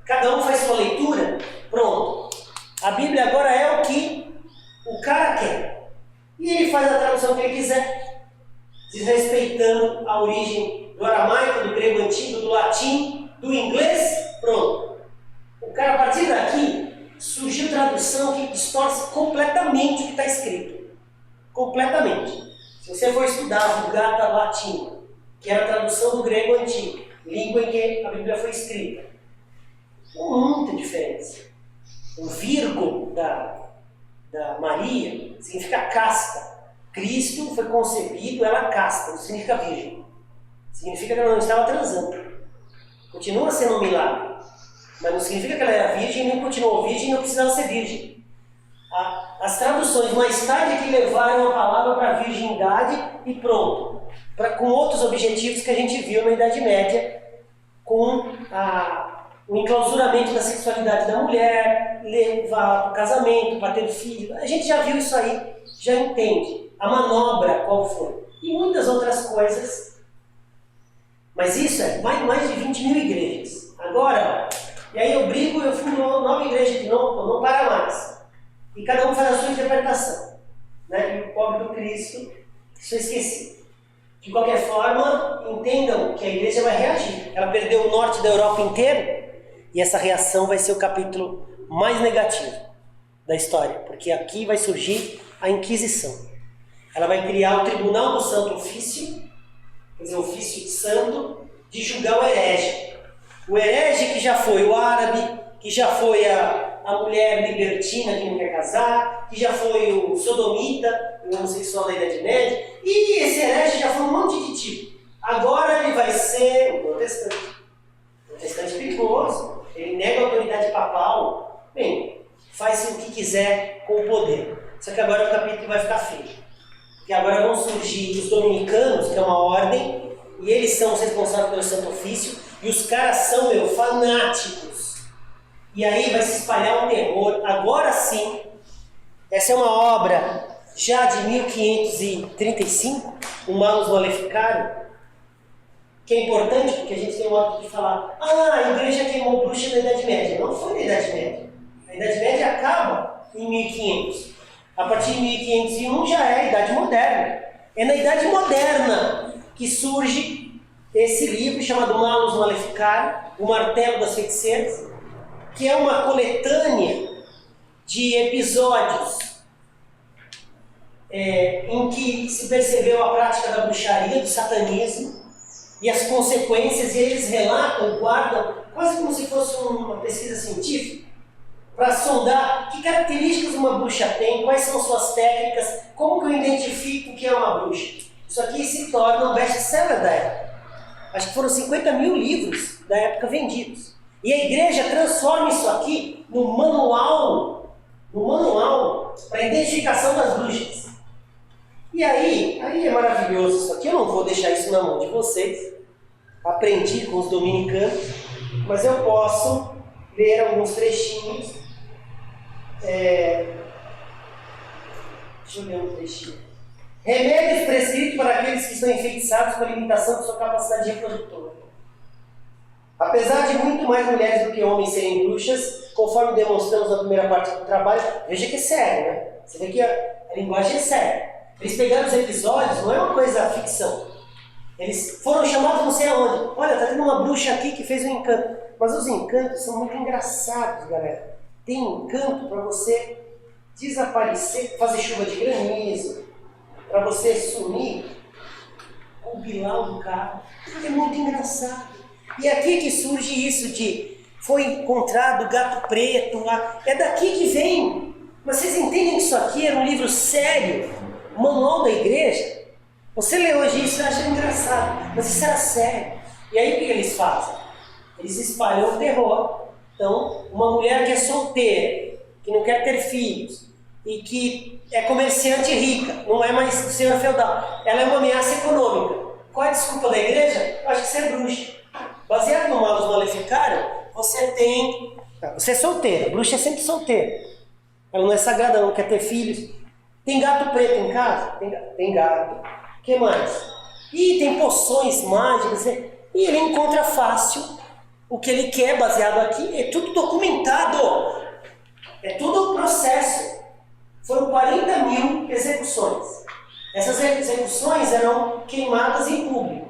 A: cada um faz sua leitura, pronto. A Bíblia agora é o que o cara quer. E ele faz a tradução que ele quiser, desrespeitando a origem do aramaico, do grego antigo, do latim, do inglês, pronto. O cara, a partir daqui, surgiu tradução que distorce completamente o que está escrito. Completamente. Se você for estudar a Vulgata Latina, que era a tradução do grego antigo, língua em que a Bíblia foi escrita, tem muita diferença. O Virgo da Maria significa casta. Cristo foi concebido, ela casta, não significa virgem. Significa que ela não estava transando. Continua sendo um milagre. Mas não significa que ela era virgem, nem continuou virgem, não precisava ser virgem. As traduções mais tarde que levaram a palavra para a virgindade e pronto. Com outros objetivos que a gente viu na Idade Média, com o enclausuramento da sexualidade da mulher, levar para o casamento, para ter filho. A gente já viu isso aí, já entende a manobra qual foi. E muitas outras coisas. Mas isso é mais de 20 mil igrejas. Agora, e aí eu brigo, eu fundo uma nova igreja que não para mais. E cada um faz a sua interpretação. Né? E o pobre do Cristo, isso eu esqueci. De qualquer forma, entendam que a igreja vai reagir. Ela perdeu o norte da Europa inteiro, e essa reação vai ser o capítulo mais negativo da história, porque aqui vai surgir a Inquisição. Ela vai criar o Tribunal do Santo Ofício, quer dizer, o ofício santo, de julgar o herege. O herege que já foi o árabe, que já foi a mulher libertina que não quer casar, que já foi o sodomita, o homossexual da Idade Média, e esse herege já foi um monte de tipo. Agora ele vai ser o protestante. O protestante perigoso, ele nega a autoridade papal. Bem, faz o que quiser com o poder. Só que agora o capítulo vai ficar feio. Porque agora vão surgir os dominicanos, que é uma ordem, e eles são os responsáveis pelo Santo Ofício, e os caras são, fanáticos. E aí vai se espalhar um terror. Agora sim, essa é uma obra já de 1535, o Malus Maleficarum, que é importante porque a gente tem o hábito de falar: a igreja queimou bruxa na Idade Média. Não foi na Idade Média. A Idade Média acaba em 1500. A partir de 1501 já é a Idade Moderna. É na Idade Moderna que surge esse livro chamado Malus Maleficarum, o Martelo das Feiticeiras, que é uma coletânea de episódios em que se percebeu a prática da bruxaria, do satanismo e as consequências, e eles relatam, guardam, quase como se fosse uma pesquisa científica, para sondar que características uma bruxa tem, quais são suas técnicas, como que eu identifico o que é uma bruxa. Isso aqui se torna um best-seller da época. Acho que foram 50 mil livros da época vendidos. E a igreja transforma isso aqui no manual para a identificação das bruxas. E aí é maravilhoso isso aqui. Eu não vou deixar isso na mão de vocês. aprendi com os dominicanos, mas eu posso ler alguns trechinhos. Deixa eu ler um trechinho. Remédios prescritos para aqueles que estão enfeitiçados com a limitação de sua capacidade reprodutora. Apesar de muito mais mulheres do que homens serem bruxas, conforme demonstramos na primeira parte do trabalho, veja que é sério, né? Você vê que a linguagem é séria. Eles pegaram os episódios, não é uma coisa ficção. Eles foram chamados não sei aonde. Olha, tá tendo uma bruxa aqui que fez um encanto. Mas os encantos são muito engraçados, galera. Tem encanto para você desaparecer, fazer chuva de granizo, para você sumir com o bilau do carro. É muito engraçado. E é aqui que surge isso de foi encontrado gato preto lá. É daqui que vem. Mas vocês entendem que isso aqui era um livro sério, manual da igreja? Você lê hoje isso e acha engraçado, mas isso era sério. E aí o que eles fazem? Eles espalham o terror. Então, uma mulher que é solteira, que não quer ter filhos, e que é comerciante rica, não é mais senhora feudal, ela é uma ameaça econômica. Qual é a desculpa da igreja? Eu acho que você é bruxa. Baseado no Malus Maleficarum, você é solteira, bruxa é sempre solteira. Ela não é sagrada, não quer ter filhos. Tem gato preto em casa? Tem gato. O que mais? E tem poções mágicas. E ele encontra fácil o que ele quer, baseado aqui. É tudo documentado. É tudo processo. Foram 40 mil execuções. Essas execuções eram queimadas em público.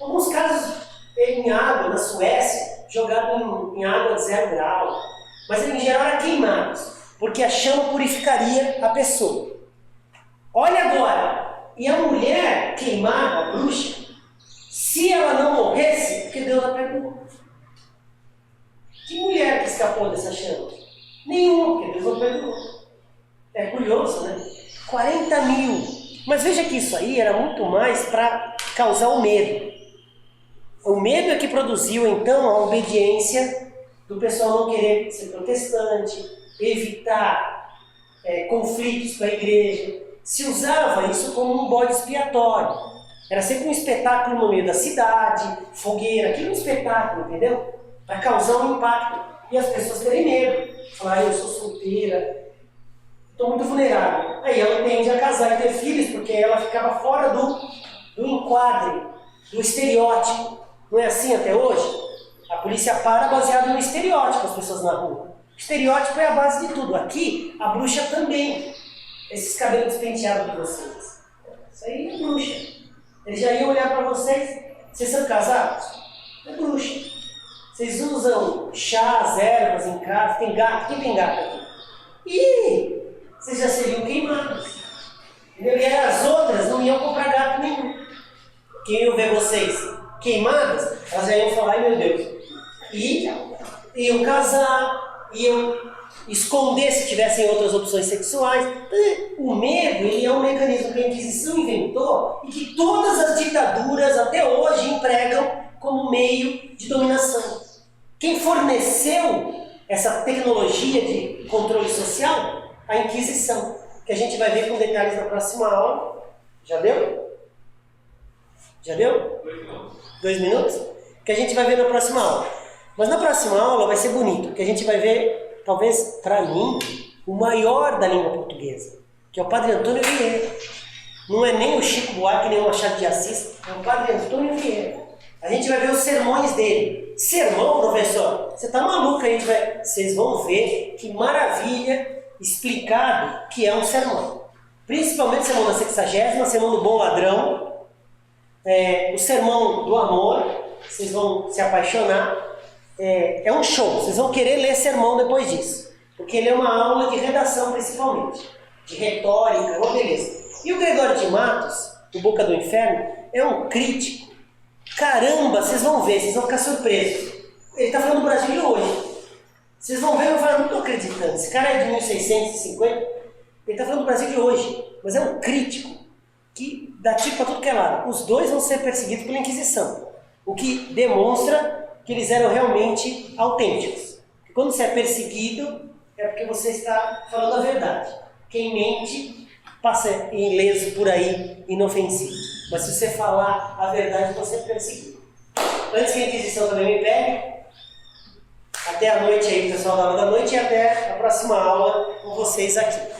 A: Alguns casos em água, na Suécia, jogado em água de 0 grau. Mas em geral eram queimados, porque a chama purificaria a pessoa. Olha agora, e a mulher queimada, a bruxa, se ela não morresse, porque Deus a perdoou. Que mulher que escapou dessa chama? Nenhuma, porque Deus a perdoou. É curioso, né? 40 mil. Mas veja que isso aí era muito mais para causar o medo. O medo é que produziu, então, a obediência do pessoal não querer ser protestante, evitar conflitos com a igreja. Se usava isso como um bode expiatório. Era sempre um espetáculo no meio da cidade, fogueira, aquilo é um espetáculo, entendeu? Para causar um impacto. E as pessoas terem medo. Falar, eu sou solteira, estou muito vulnerável. Aí ela tende a casar e ter filhos, porque ela ficava fora do enquadre, do estereótipo. Não é assim até hoje? A polícia para baseado no estereótipo as pessoas na rua. O estereótipo é a base de tudo. Aqui, a bruxa também. Esses cabelos penteados de vocês. Isso aí é bruxa. Eles já iam olhar para vocês. Vocês são casados? É bruxa. Vocês usam chás, ervas em casa. Tem gato? Quem tem gato aqui? Ih! Vocês já seriam queimados. Entendeu? E as outras não iam comprar gato nenhum. Quem iam ver vocês queimadas, elas já iam falar, ai meu Deus. E iam casar, iam esconder se tivessem outras opções sexuais. O medo, ele é um mecanismo que a Inquisição inventou e que todas as ditaduras até hoje empregam como meio de dominação. Quem forneceu essa tecnologia de controle social? A Inquisição, que a gente vai ver com detalhes na próxima aula. Já deu? Já deu? 2 minutos? Que a gente vai ver na próxima aula. Mas na próxima aula vai ser bonito, porque a gente vai ver, talvez para mim, o maior da língua portuguesa, que é o Padre Antônio Vieira. Não é nem o Chico Buarque, nem o Machado de Assis, é o Padre Antônio Vieira. A gente vai ver os sermões dele. Sermão, professor? Você tá maluco? Vocês vão ver que maravilha explicado que é um sermão. Principalmente o sermão da 60ª, o sermão do bom ladrão, o sermão do amor, vocês vão se apaixonar. É um show, vocês vão querer ler sermão depois disso, porque ele é uma aula de redação principalmente, de retórica, uma beleza. E o Gregório de Matos, do Boca do Inferno, é um crítico. Caramba, vocês vão ver, vocês vão ficar surpresos. Ele está falando do Brasil de hoje. Vocês vão ver, eu falo, não estou acreditando. Esse cara é de 1650, ele está falando do Brasil de hoje, mas é um crítico que dá tiro para tudo que é lado. Os dois vão ser perseguidos pela Inquisição, o que demonstra que eles eram realmente autênticos. Porque quando você é perseguido, é porque você está falando a verdade. Quem mente passa ileso por aí, inofensivo. Mas se você falar a verdade, você é perseguido. antes que a Inquisição também me pegue, até a noite aí, pessoal da aula da noite, e até a próxima aula com vocês aqui.